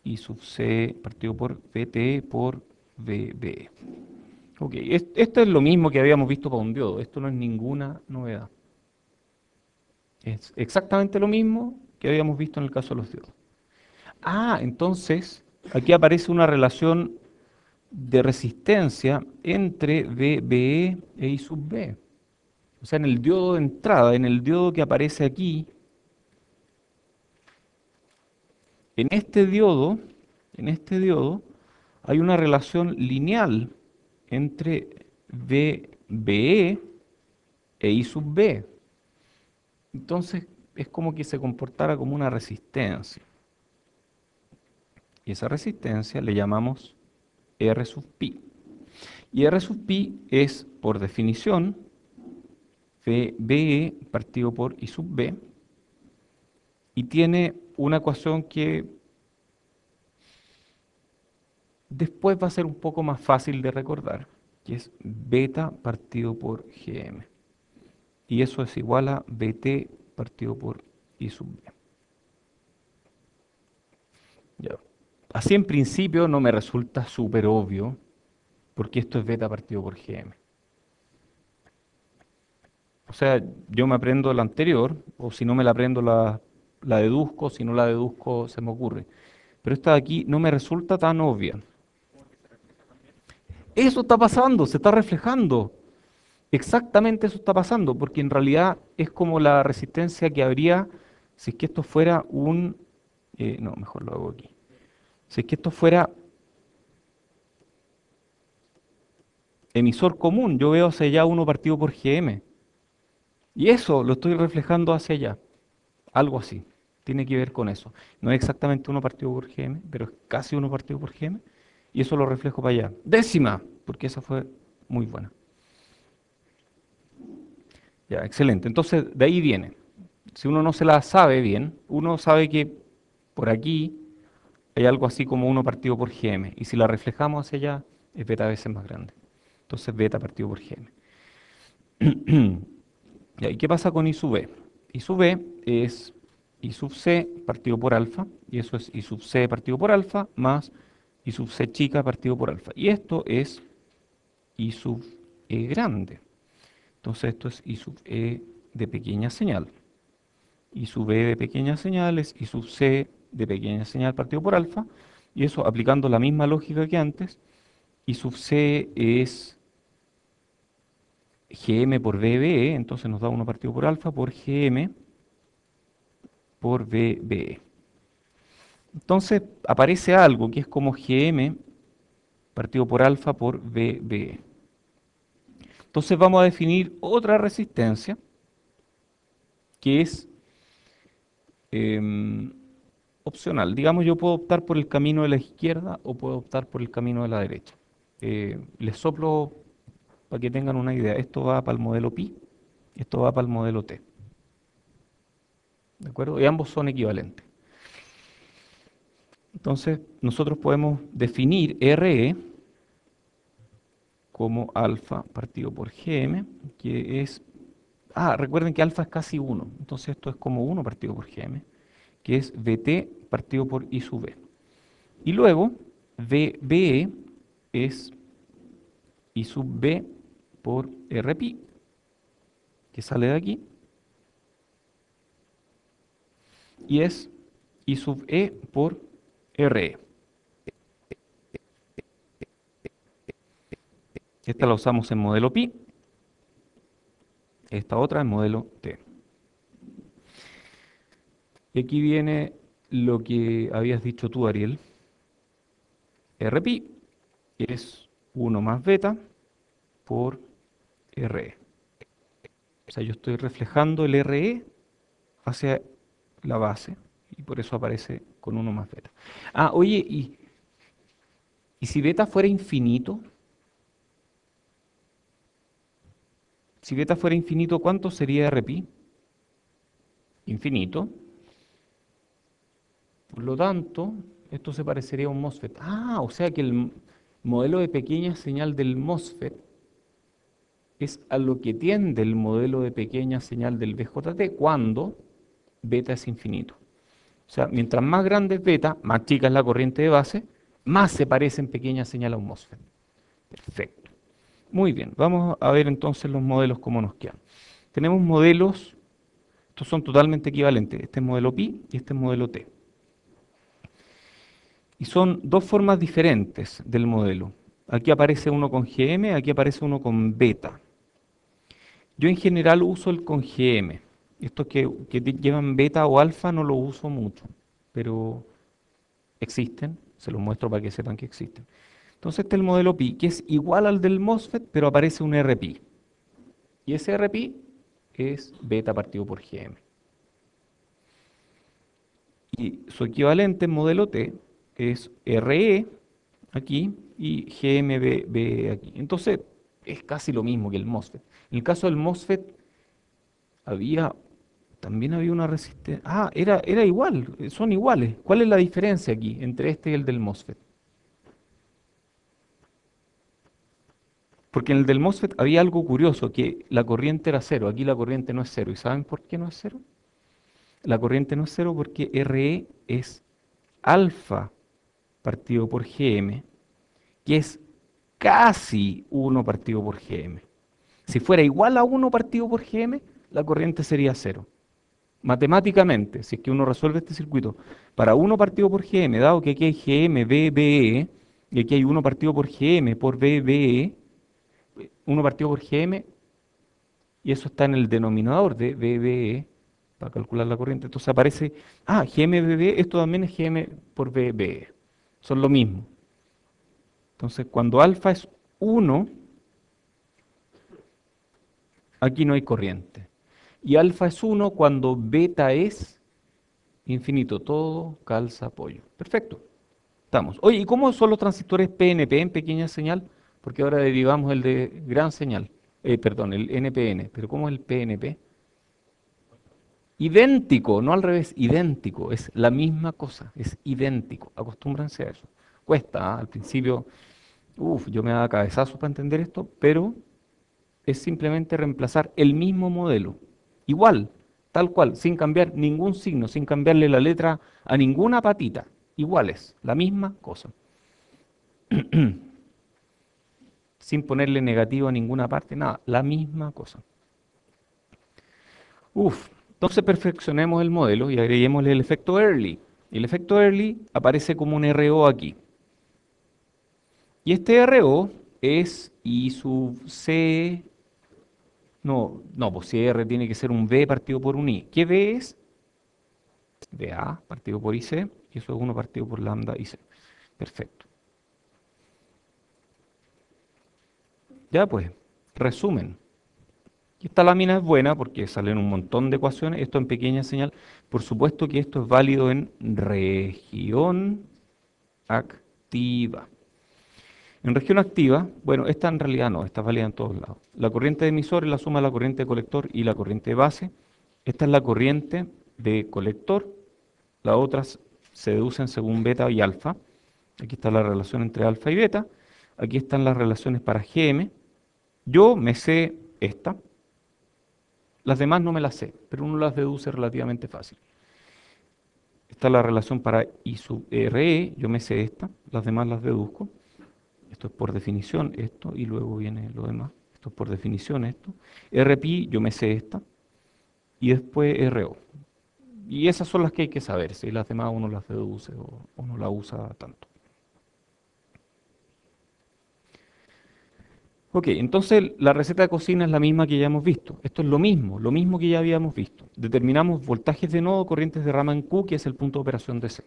I sub C partido por BT por BB. Ok, esto es lo mismo que habíamos visto para un diodo. Esto no es ninguna novedad. Es exactamente lo mismo que habíamos visto en el caso de los diodos. Ah, entonces aquí aparece una relación de resistencia entre VBE e I sub B. O sea, en el diodo de entrada, en el diodo que aparece aquí, en este diodo, en este diodo, hay una relación lineal entre VBE e I sub B. Entonces, es como que se comportara como una resistencia. Y esa resistencia le llamamos R sub pi. Y R sub pi es, por definición, VBE partido por I sub B, y tiene una ecuación que después va a ser un poco más fácil de recordar, que es beta partido por Gm. Y eso es igual a Bt partido por I sub B. Ya. Así en principio no me resulta súper obvio, porque esto es beta partido por Gm. O sea, yo me aprendo la anterior, o si no me la aprendo la deduzco, si no la deduzco se me ocurre. Pero esta de aquí no me resulta tan obvia. Eso está pasando, se está reflejando. Exactamente eso está pasando, porque en realidad es como la resistencia que habría si es que esto fuera un... no, mejor lo hago aquí. Si es que esto fuera emisor común, yo veo hacia allá uno partido por Gm. Y eso lo estoy reflejando hacia allá, algo así. Tiene que ver con eso. No es exactamente uno partido por GM, pero es casi uno partido por GM. Y eso lo reflejo para allá. Décima, porque esa fue muy buena. Ya, excelente. Entonces, de ahí viene. Si uno no se la sabe bien, uno sabe que por aquí hay algo así como uno partido por GM. Y si la reflejamos hacia allá, es beta veces más grande. Entonces, beta partido por GM. Ya, ¿y qué pasa con I sub B? I sub B es I sub C partido por alfa, y eso es I sub C partido por alfa, más I sub C chica partido por alfa. Y esto es I sub E grande. Entonces esto es I sub E de pequeña señal. I sub E de pequeña señal es I sub C de pequeña señal partido por alfa. Y eso aplicando la misma lógica que antes. I sub C es GM por BBE, entonces nos da 1 partido por alfa por GM por BBE. Entonces aparece algo que es como GM partido por alfa por BBE. Entonces vamos a definir otra resistencia que es em, opcional. Digamos, yo puedo optar por el camino de la izquierda o puedo optar por el camino de la derecha. Les soplo para que tengan una idea. Esto va para el modelo pi, esto va para el modelo t. ¿De acuerdo? Y ambos son equivalentes. Entonces, nosotros podemos definir RE como alfa partido por GM, que es... Ah, recuerden que alfa es casi 1, entonces esto es como 1 partido por GM, que es VT partido por I sub B. Y luego, VBE es I sub B por RPi, que sale de aquí, y es I sub E por RE. Esta la usamos en modelo pi, esta otra en modelo T. Y aquí viene lo que habías dicho tú, Ariel. Rpi es 1 más beta por RE. O sea, yo estoy reflejando el RE hacia la base y por eso aparece con 1 más beta. Ah, oye, ¿y si beta fuera infinito? Si beta fuera infinito, ¿cuánto sería Rpi? Infinito. Por lo tanto, esto se parecería a un MOSFET. Ah, o sea que el modelo de pequeña señal del MOSFET es a lo que tiende el modelo de pequeña señal del BJT cuando beta es infinito. O sea, mientras más grande es beta, más chica es la corriente de base, más se parece en pequeña señal a un MOSFET. Perfecto. Muy bien, vamos a ver entonces los modelos cómo nos quedan. Tenemos modelos, estos son totalmente equivalentes, este es modelo pi y este es modelo t. Y son dos formas diferentes del modelo. Aquí aparece uno con GM, aquí aparece uno con beta. Yo en general uso el con GM. Estos que llevan beta o alfa no los uso mucho, pero existen, se los muestro para que sepan que existen. Entonces este es el modelo pi, que es igual al del MOSFET, pero aparece un RPi. Y ese RPi es beta partido por GM. Y su equivalente en modelo T es RE aquí y GMB aquí. Entonces es casi lo mismo que el MOSFET. En el caso del MOSFET había, también había una resistencia. Ah, era igual, son iguales. ¿Cuál es la diferencia aquí entre este y el del MOSFET? Porque en el del MOSFET había algo curioso, que la corriente era cero. Aquí la corriente no es cero. ¿Y saben por qué no es cero? La corriente no es cero porque RE es alfa partido por GM, que es casi 1 partido por GM. Si fuera igual a 1 partido por GM, la corriente sería cero. Matemáticamente, si es que uno resuelve este circuito, para 1 partido por GM, dado que aquí hay GM, BBE, y aquí hay 1 partido por GM por BBE, 1 partido por GM, y eso está en el denominador de BBE, para calcular la corriente. Entonces aparece, GMBB, esto también es GM por BBE. Son lo mismo. Entonces, cuando alfa es 1, aquí no hay corriente. Y alfa es 1 cuando beta es infinito. Todo calza pollo. Perfecto. Estamos. Oye, ¿y cómo son los transistores PNP en pequeña señal? Porque ahora derivamos el de gran señal. Perdón, el NPN. Pero ¿cómo es el PNP? Idéntico, no al revés, idéntico. Es la misma cosa, es idéntico. Acostúmbrense a eso. Cuesta, ¿ah? Al principio, yo me daba cabezazos para entender esto, pero es simplemente reemplazar el mismo modelo. Igual, tal cual, sin cambiar ningún signo, sin cambiarle la letra a ninguna patita. Iguales, la misma cosa. Sin ponerle negativo a ninguna parte, nada, la misma cosa. Entonces perfeccionemos el modelo y agreguémosle el efecto Early. Y el efecto Early aparece como un RO aquí. Y este RO es I sub C. No, no, pues si R tiene que ser un B partido por un I. ¿Qué B es? BA partido por IC. Y eso es 1 partido por lambda IC. Perfecto. Ya pues, resumen. Esta lámina es buena porque salen un montón de ecuaciones, esto en pequeña señal. Por supuesto que esto es válido en región activa. En región activa, bueno, esta en realidad no, esta es válida en todos lados. La corriente de emisor es la suma de la corriente de colector y la corriente de base. Esta es la corriente de colector, las otras se deducen según beta y alfa. Aquí está la relación entre alfa y beta. Aquí están las relaciones para GM. Yo me sé esta. Las demás no me las sé, pero uno las deduce relativamente fácil. Esta es la relación para I sub RE, yo me sé esta, las demás las deduzco. Esto es por definición esto, y luego viene lo demás. Esto es por definición esto. RPi, yo me sé esta, y después RO. Y esas son las que hay que saber, si las demás uno las deduce o no las usa tanto. Ok, entonces la receta de cocina es la misma que ya hemos visto. Esto es lo mismo que ya habíamos visto. Determinamos voltajes de nodo, corrientes de rama en Q, que es el punto de operación de C.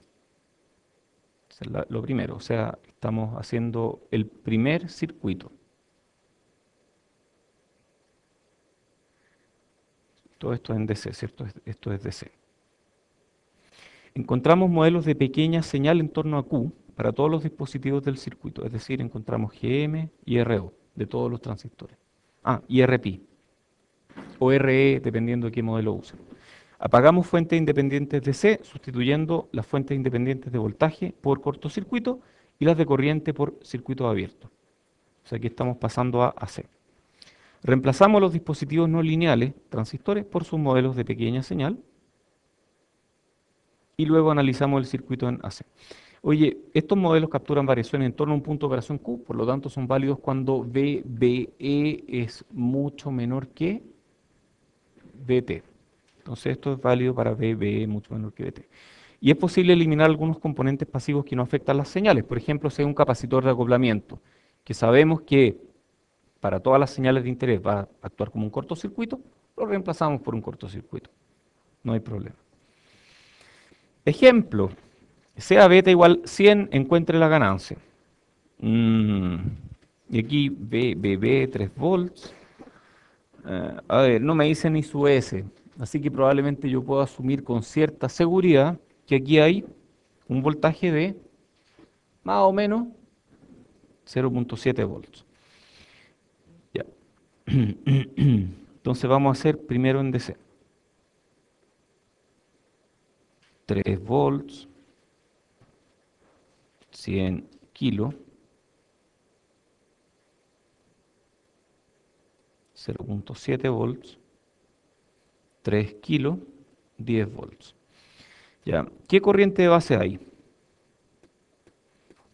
Eso es lo primero, o sea, estamos haciendo el primer circuito. Todo esto es en DC, ¿cierto? Esto es DC. Encontramos modelos de pequeña señal en torno a Q para todos los dispositivos del circuito, es decir, encontramos GM y RO de todos los transistores. Ah, y RPi o RE, dependiendo de qué modelo usen. Apagamos fuentes independientes de C, sustituyendo las fuentes independientes de voltaje por cortocircuito y las de corriente por circuito abierto. O sea, aquí estamos pasando a AC. Reemplazamos los dispositivos no lineales, transistores, por sus modelos de pequeña señal y luego analizamos el circuito en AC. Oye, estos modelos capturan variaciones en torno a un punto de operación Q, por lo tanto son válidos cuando VBE es mucho menor que VT. Entonces esto es válido para VBE mucho menor que VT. Y es posible eliminar algunos componentes pasivos que no afectan las señales. Por ejemplo, si hay un capacitor de acoplamiento, que sabemos que para todas las señales de interés va a actuar como un cortocircuito, lo reemplazamos por un cortocircuito. No hay problema. Ejemplo, sea beta igual 100, encuentre la ganancia. Mm, y aquí B, 3 volts. A ver, no me dice ni su S, así que probablemente yo puedo asumir con cierta seguridad que aquí hay un voltaje de más o menos 0,7 volts. Ya. Entonces vamos a hacer primero en DC. 3 volts, 100 kilos, 0,7 volts, 3 kilos, 10 volts. Ya. ¿Qué corriente de base hay?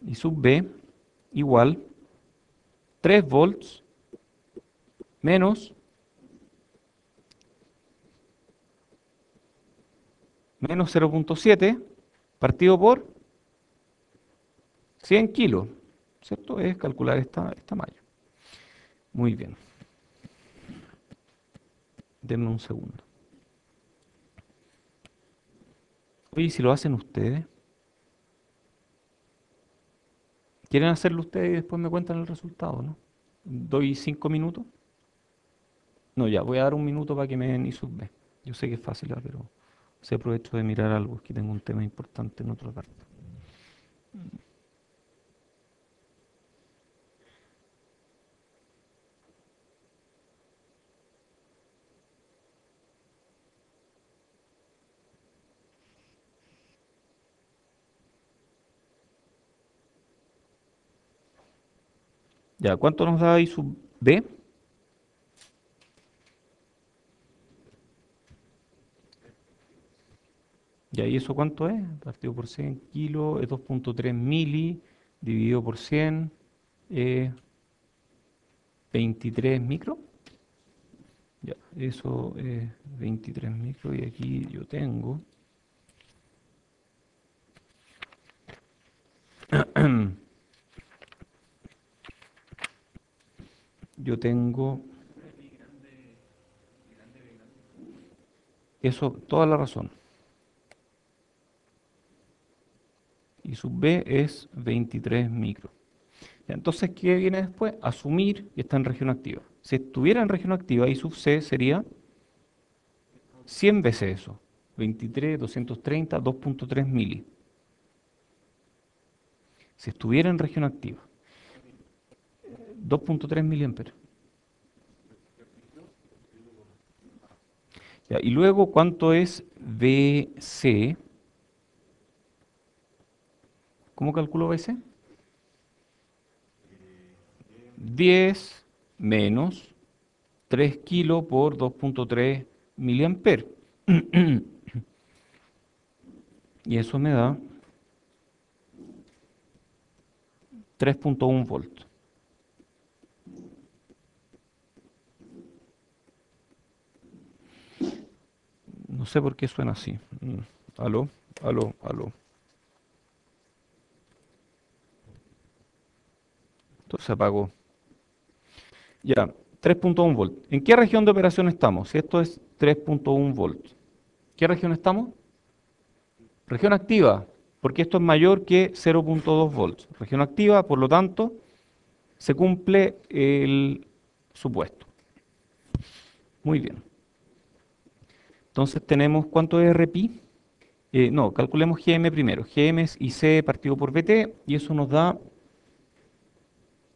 I sub B igual 3 volts menos 0,7 partido por 100 kilos, ¿cierto? Es calcular esta malla. Muy bien. Denme un segundo. Oye, si lo hacen ustedes, ¿quieren hacerlo ustedes y después me cuentan el resultado, no? ¿Doy 5 minutos? No, ya, voy a dar un minuto para que me den I sub B. Yo sé que es fácil, pero se aprovecho de mirar algo, es que tengo un tema importante en otra parte. Ya, ¿cuánto nos da I sub B? Ya, ¿y eso cuánto es? Partido por 100 kilos, es 2.3 mili, dividido por 100, es 23 micro. Ya, eso es 23 micro y aquí yo tengo, yo tengo eso, toda la razón. Y sub B es 23 micro. Ya, entonces, ¿qué viene después? Asumir que está en región activa. Si estuviera en región activa, I sub C sería 100 veces eso. 23, 230, 2.3 mili. Si estuviera en región activa. 2.3 miliamperes. Ya, y luego, ¿cuánto es BC? ¿Cómo calculo BC? 10 menos 3 kilos por 2.3 miliamperes. Y eso me da 3.1 volts. No sé por qué suena así. Aló, aló, aló. Esto se apagó. Ya, 3.1 volts. ¿En qué región de operación estamos? Si esto es 3.1 volts. ¿Qué región estamos? Región activa, porque esto es mayor que 0.2 volts. Región activa, por lo tanto, se cumple el supuesto. Muy bien. Entonces tenemos, ¿cuánto es RPI? No, calculemos GM primero. GM es IC partido por VT y eso nos da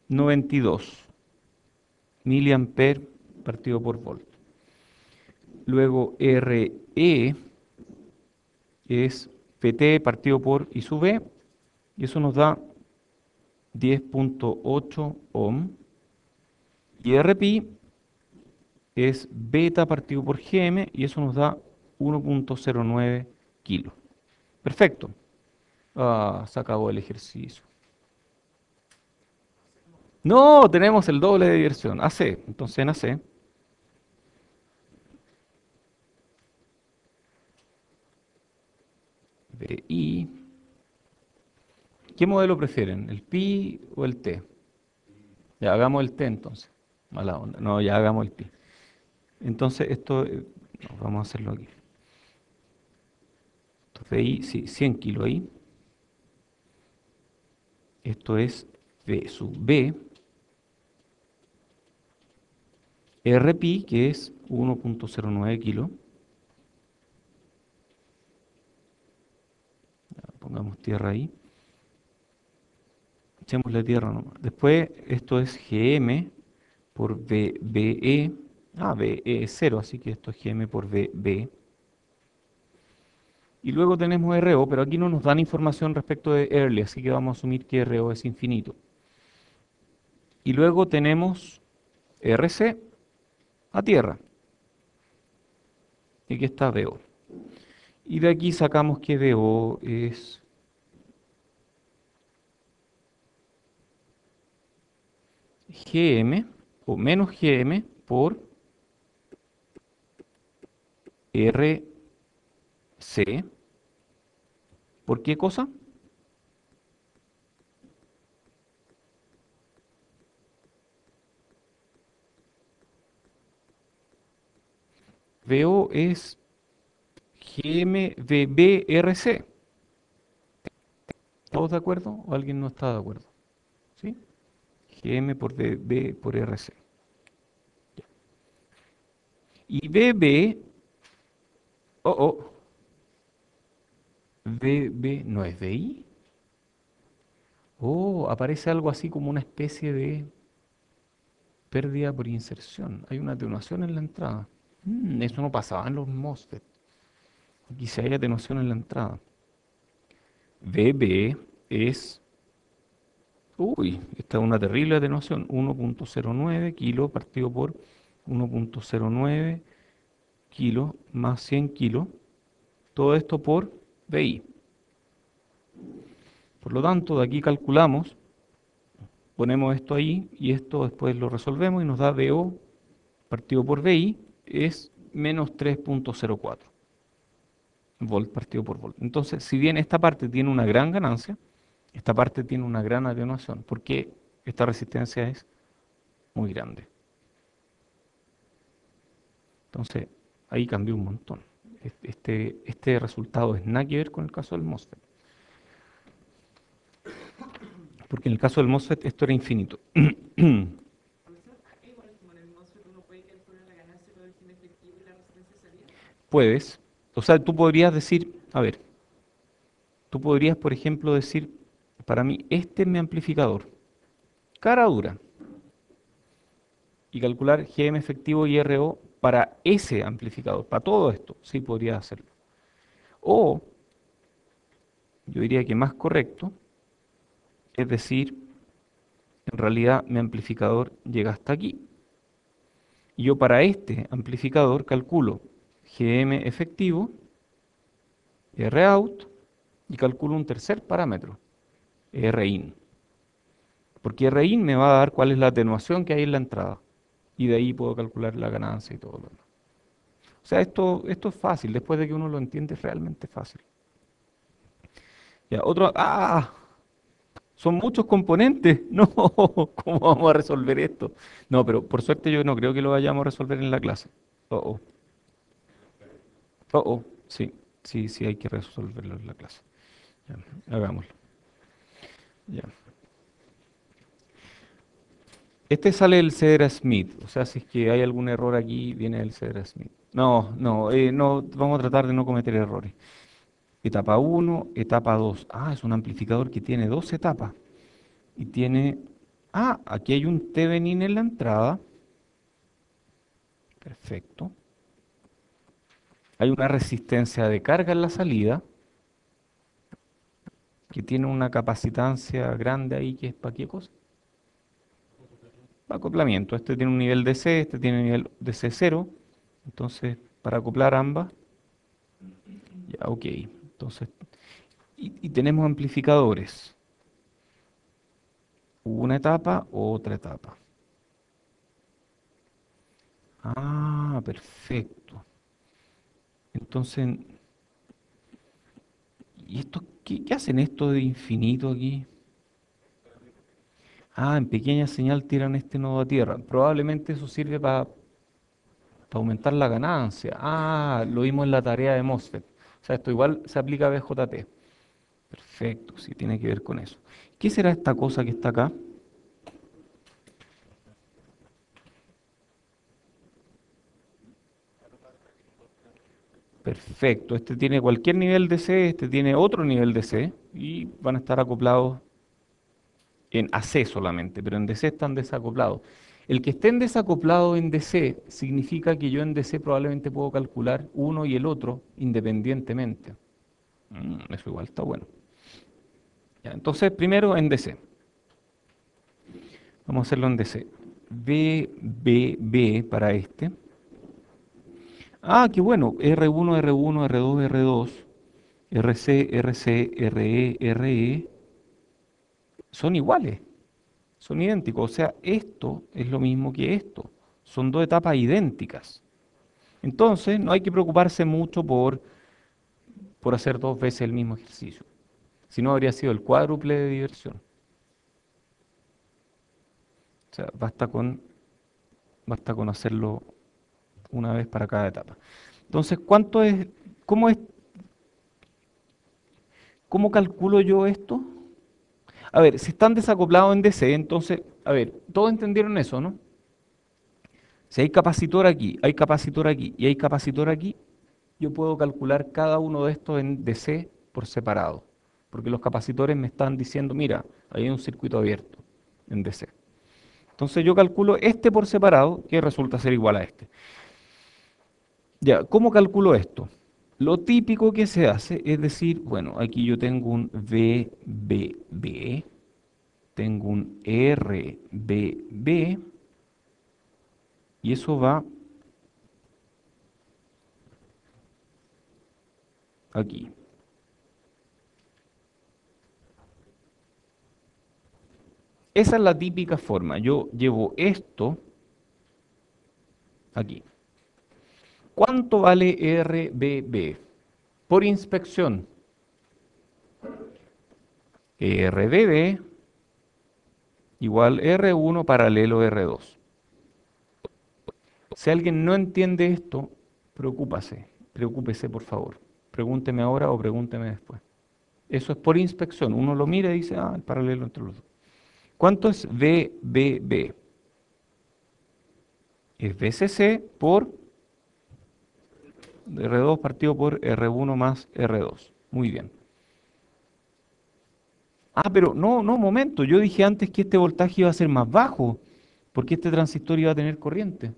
92 miliamper partido por volt. Luego RE es PT partido por I sub V y eso nos da 10.8 ohm. Y RPI es beta partido por GM y eso nos da 1.09 kilos. Perfecto. Ah, se acabó el ejercicio. No, tenemos el doble de diversión. AC. Entonces en AC, BI. ¿Qué modelo prefieren? ¿El pi o el T? Ya hagamos el T entonces. Mala onda. No, ya hagamos el pi. Entonces esto, no, vamos a hacerlo aquí. Entonces BI, sí, 100 kilos ahí. Esto es V sub B. RPI, que es 1.09 kilos. Pongamos tierra ahí. Echemos la tierra nomás. Después, esto es GM por VBE. Ah, BE es 0, así que esto es GM por VB. Y luego tenemos RO, pero aquí no nos dan información respecto de early, así que vamos a asumir que RO es infinito. Y luego tenemos RC a tierra. Y aquí está VO. Y de aquí sacamos que VO es GM o menos GM por RC. ¿Por qué cosa? VO es GMVBRC. ¿Todos de acuerdo o alguien no está de acuerdo? ¿Sí? GM por VB por RC. Y BB, oh, oh, BB no es BI. Oh, aparece algo así como una especie de pérdida por inserción. Hay una atenuación en la entrada. Eso no pasaba en los MOSFET. Aquí sí hay atenuación en la entrada. VB es, uy, esta es una terrible atenuación. 1.09 kilo partido por 1.09 kilo más 100 kilos. Todo esto por VI. Por lo tanto, de aquí calculamos, ponemos esto ahí y esto después lo resolvemos y nos da VO partido por VI es menos 3.04 volt partido por volt. Entonces, si bien esta parte tiene una gran ganancia, esta parte tiene una gran atenuación, porque esta resistencia es muy grande. Entonces, ahí cambió un montón. Este resultado es nada que ver con el caso del MOSFET, porque en el caso del MOSFET esto era infinito. Igual como en el MOSFET uno puede calcular la ganancia por el fin efectivo y la resistencia de salida. Puedes, o sea, tú podrías decir, a ver, tú podrías, por ejemplo, decir, para mí, este es mi amplificador, cara dura, y calcular GM efectivo y RO para ese amplificador, para todo esto, sí podrías hacerlo. O, yo diría que más correcto, es decir, en realidad mi amplificador llega hasta aquí. Y yo para este amplificador calculo GM efectivo, Rout, y calculo un tercer parámetro, Rin. Porque Rin me va a dar cuál es la atenuación que hay en la entrada. Y de ahí puedo calcular la ganancia y todo lo demás. O sea, esto es fácil. Después de que uno lo entiende, es realmente fácil. Ya, otro. ¡Ah! Son muchos componentes. No, ¿cómo vamos a resolver esto? No, pero por suerte yo no creo que lo vayamos a resolver en la clase. Oh, oh. Oh, oh. Sí, sí, sí, hay que resolverlo en la clase. Ya, hagámoslo. Ya. Este sale del Cedra Smith, o sea, si es que hay algún error aquí, viene del Cedra Smith. No, no, no, vamos a tratar de no cometer errores. Etapa uno, etapa 2. Ah, es un amplificador que tiene dos etapas. Y tiene... Ah, aquí hay un Thevenin en la entrada. Perfecto. Hay una resistencia de carga en la salida, que tiene una capacitancia grande ahí, que es para qué cosa. Para acoplamiento. Este tiene un nivel DC, este tiene un nivel DC 0. Entonces, para acoplar ambas, ya, ok. Entonces, y tenemos amplificadores. Una etapa, otra etapa. Ah, perfecto. Entonces, ¿y esto qué hacen esto de infinito aquí? Ah, en pequeña señal tiran este nodo a tierra. Probablemente eso sirve para aumentar la ganancia. Ah, lo vimos en la tarea de MOSFET. O sea, esto igual se aplica a BJT. Perfecto, sí tiene que ver con eso. ¿Qué será esta cosa que está acá? Perfecto, este tiene cualquier nivel de C, este tiene otro nivel de C y van a estar acoplados en AC solamente, pero en DC están desacoplados. El que estén desacoplados en DC significa que yo en DC probablemente puedo calcular uno y el otro independientemente. Eso igual está bueno. Ya, entonces, primero en DC. Vamos a hacerlo en DC. B para este. Ah, qué bueno. R1, R1, R2, R2, RC, RC, RE, RE son iguales. Son idénticos. O sea, esto es lo mismo que esto. Son dos etapas idénticas. Entonces, no hay que preocuparse mucho por hacer dos veces el mismo ejercicio. Si no, habría sido el cuádruple de diversión. O sea, basta con hacerlo una vez para cada etapa. Entonces, cómo es, cómo calculo yo esto? A ver, si están desacoplados en DC, entonces, a ver, todos entendieron eso, ¿no? Si hay capacitor aquí, hay capacitor aquí y hay capacitor aquí, yo puedo calcular cada uno de estos en DC por separado, porque los capacitores me están diciendo, mira, ahí hay un circuito abierto en DC. Entonces yo calculo este por separado, que resulta ser igual a este. Ya, ¿cómo calculo esto? Lo típico que se hace es decir, bueno, aquí yo tengo un VBB, tengo un RBB, y eso va aquí. Esa es la típica forma. Yo llevo esto aquí. ¿Cuánto vale RBB? Por inspección. RBB igual R1 paralelo R2. Si alguien no entiende esto, preocúpese por favor. Pregúnteme ahora o pregúnteme después. Eso es por inspección. Uno lo mira y dice, ah, el paralelo entre los dos. ¿Cuánto es VBB? Es VCC por R2 partido por R1 más R2. Muy bien. Ah, pero no, no, momento. Yo dije antes que este voltaje iba a ser más bajo, porque este transistor iba a tener corriente.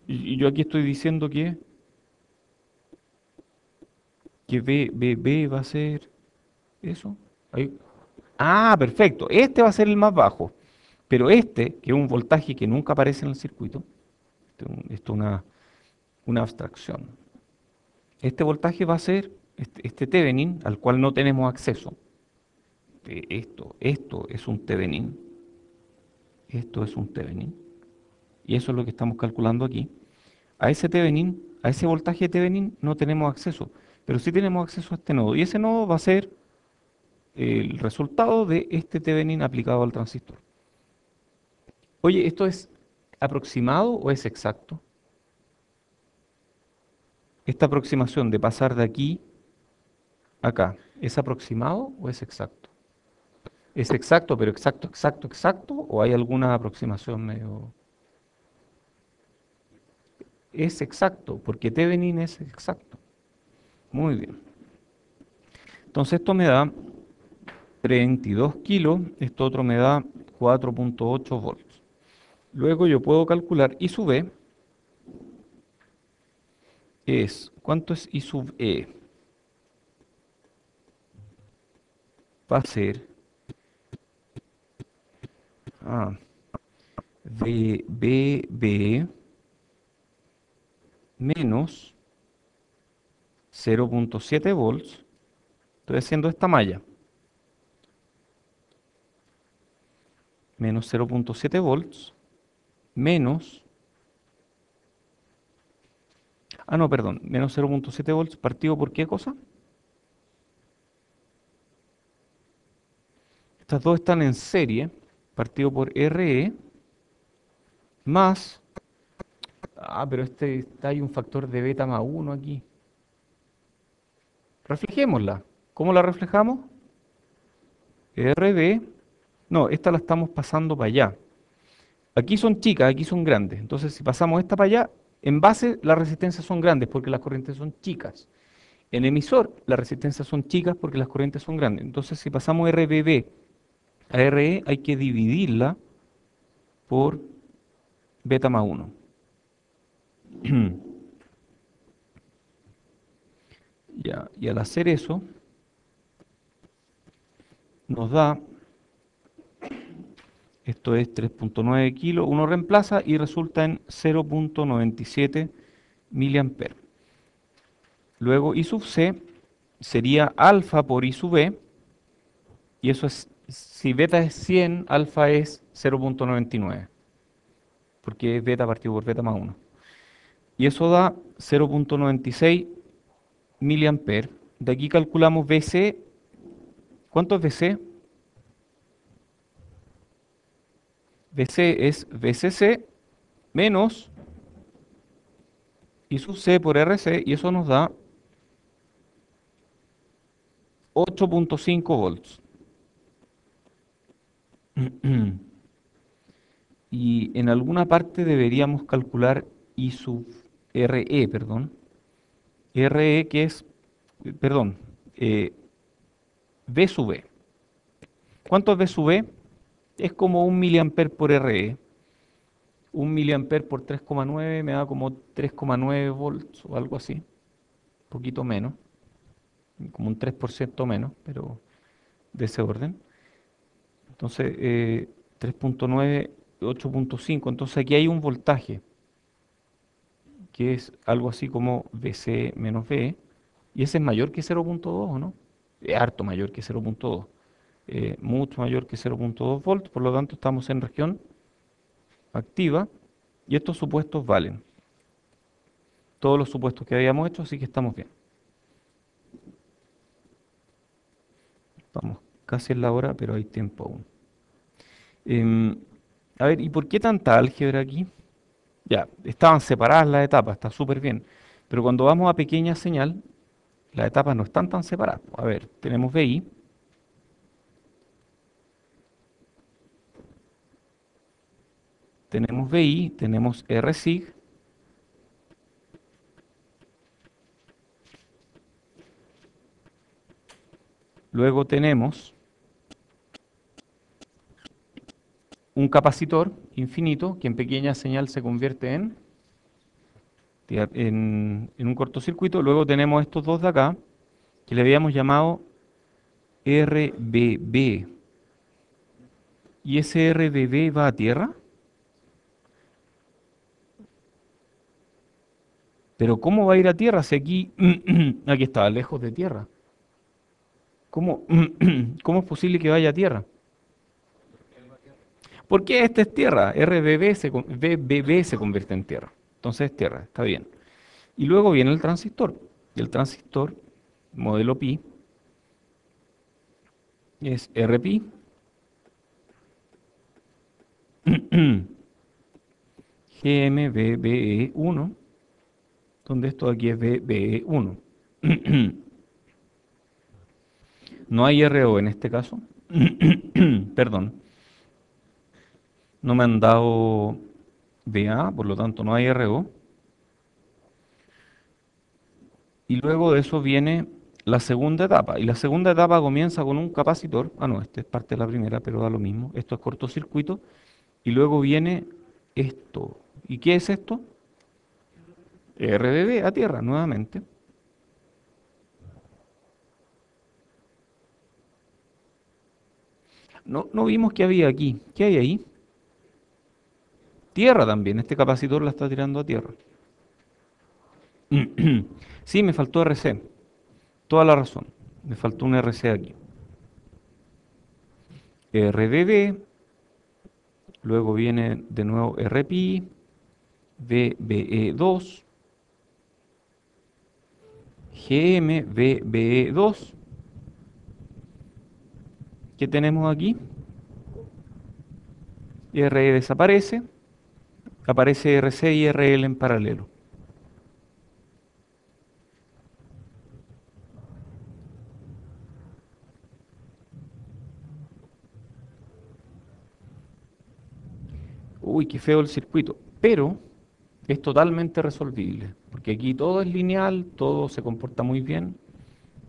Y yo aquí estoy diciendo que VBB va a ser eso. Ahí. Ah, perfecto. Este va a ser el más bajo. Pero este, que es un voltaje que nunca aparece en el circuito, esto es una abstracción. Este voltaje va a ser este Thevenin al cual no tenemos acceso. Esto es un Thevenin. Esto es un Thevenin. Y eso es lo que estamos calculando aquí. A ese Thevenin, a ese voltaje de Thevenin no tenemos acceso, pero sí tenemos acceso a este nodo. Y ese nodo va a ser el resultado de este Thevenin aplicado al transistor. Oye, ¿esto es aproximado o es exacto? Esta aproximación de pasar de aquí a acá, ¿es aproximado o es exacto? ¿Es exacto, pero exacto, exacto, exacto? ¿O hay alguna aproximación medio...? Es exacto, porque Thevenin es exacto. Muy bien. Entonces esto me da 32 kilos, esto otro me da 4,8 volts. Luego yo puedo calcular I sub E es, ¿cuánto es I sub E? Va a ser ah, VB menos 0,7 volts. Estoy haciendo esta malla. Menos 0,7 volts. Menos... Ah, no, perdón. Menos 0,7 volts partido por qué cosa? Estas dos están en serie. Partido por RE. Más... Ah, pero hay un factor de beta más 1 aquí. Reflejémosla. ¿Cómo la reflejamos? RB. No, esta la estamos pasando para allá. Aquí son chicas, aquí son grandes. Entonces, si pasamos esta para allá, en base las resistencias son grandes porque las corrientes son chicas. En emisor, las resistencias son chicas porque las corrientes son grandes. Entonces, si pasamos RBB a RE, hay que dividirla por beta más 1. Ya, y al hacer eso, nos da, esto es 3,9 kilos, uno reemplaza y resulta en 0,97 miliamperes. Luego I sub C sería alfa por I sub E, y eso es, si beta es 100, alfa es 0,99, porque es beta partido por beta más 1. Y eso da 0,96 miliamperes. De aquí calculamos VC. ¿Cuánto es VC? VC es VCC menos I sub C por RC, y eso nos da 8,5 volts. Y en alguna parte deberíamos calcular I sub RE, perdón. RE que es, perdón, eh, V sub E. ¿Cuánto es V sub E? Es como 1 mA por RE. 1 mA por 3,9 me da como 3,9 volts o algo así. Un poquito menos, como un 3% menos, pero de ese orden. Entonces, 3,9, 8,5. Entonces aquí hay un voltaje que es algo así como VC menos VE. Y ese es mayor que 0,2, ¿o no? Es harto mayor que 0,2. Mucho mayor que 0,2 volts. Por lo tanto, estamos en región activa. Y estos supuestos valen. Todos los supuestos que habíamos hecho, así que estamos bien. Vamos casi en la hora, pero hay tiempo aún. Em, a ver, ¿y por qué tanta álgebra aquí? Ya, estaban separadas las etapas, está súper bien. Pero cuando vamos a pequeña señal, las etapas no están tan separadas. A ver, tenemos BI, tenemos RSIG, luego tenemos un capacitor infinito que en pequeña señal se convierte en un cortocircuito. Luego tenemos estos dos de acá, que le habíamos llamado RBB. ¿Y ese RBB va a tierra? Pero ¿cómo va a ir a tierra si aquí, aquí estaba lejos de tierra? ¿Cómo, cómo es posible que vaya a tierra? Porque esta es tierra, BBB se convierte en tierra. Entonces es tierra, está bien. Y luego viene el transistor. Y el transistor, modelo pi, es RPi, GMBBE1, donde esto aquí es BBE1. No hay RO en este caso. Perdón, no me han dado BA, por lo tanto no hay RO. Y luego de eso viene la segunda etapa. Y la segunda etapa comienza con un capacitor. Ah, no, este es parte de la primera, pero da lo mismo. Esto es cortocircuito. Y luego viene esto. ¿Y qué es esto? RBB a tierra, nuevamente. No, no vimos qué había aquí. ¿Qué hay ahí? Tierra también. Este capacitor la está tirando a tierra. Sí, me faltó RC. Toda la razón. Me faltó un RC aquí. RBB. Luego viene de nuevo RPi. VBE2. GMVBE2. ¿Qué tenemos aquí? RE desaparece. Aparece RC y RL en paralelo. Uy, qué feo el circuito. Pero es totalmente resolvible. Porque aquí todo es lineal, todo se comporta muy bien.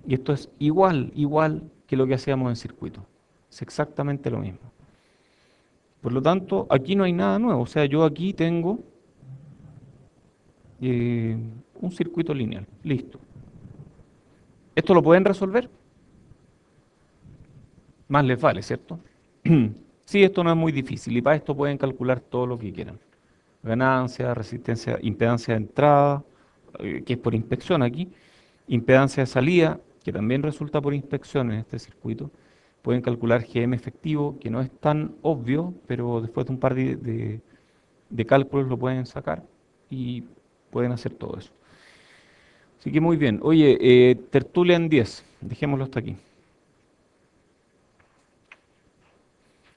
Y esto es igual que lo que hacíamos en circuito. Es exactamente lo mismo. Por lo tanto, aquí no hay nada nuevo. O sea, yo aquí tengo eh, un circuito lineal. Listo. ¿Esto lo pueden resolver? Más les vale, ¿cierto? Sí, esto no es muy difícil y para esto pueden calcular todo lo que quieran. Ganancia, resistencia, impedancia de entrada, que es por inspección aquí, impedancia de salida, que también resulta por inspección en este circuito. Pueden calcular GM efectivo, que no es tan obvio, pero después de un par de cálculos lo pueden sacar y pueden hacer todo eso. Así que muy bien. Oye, tertulia en 10, dejémoslo hasta aquí.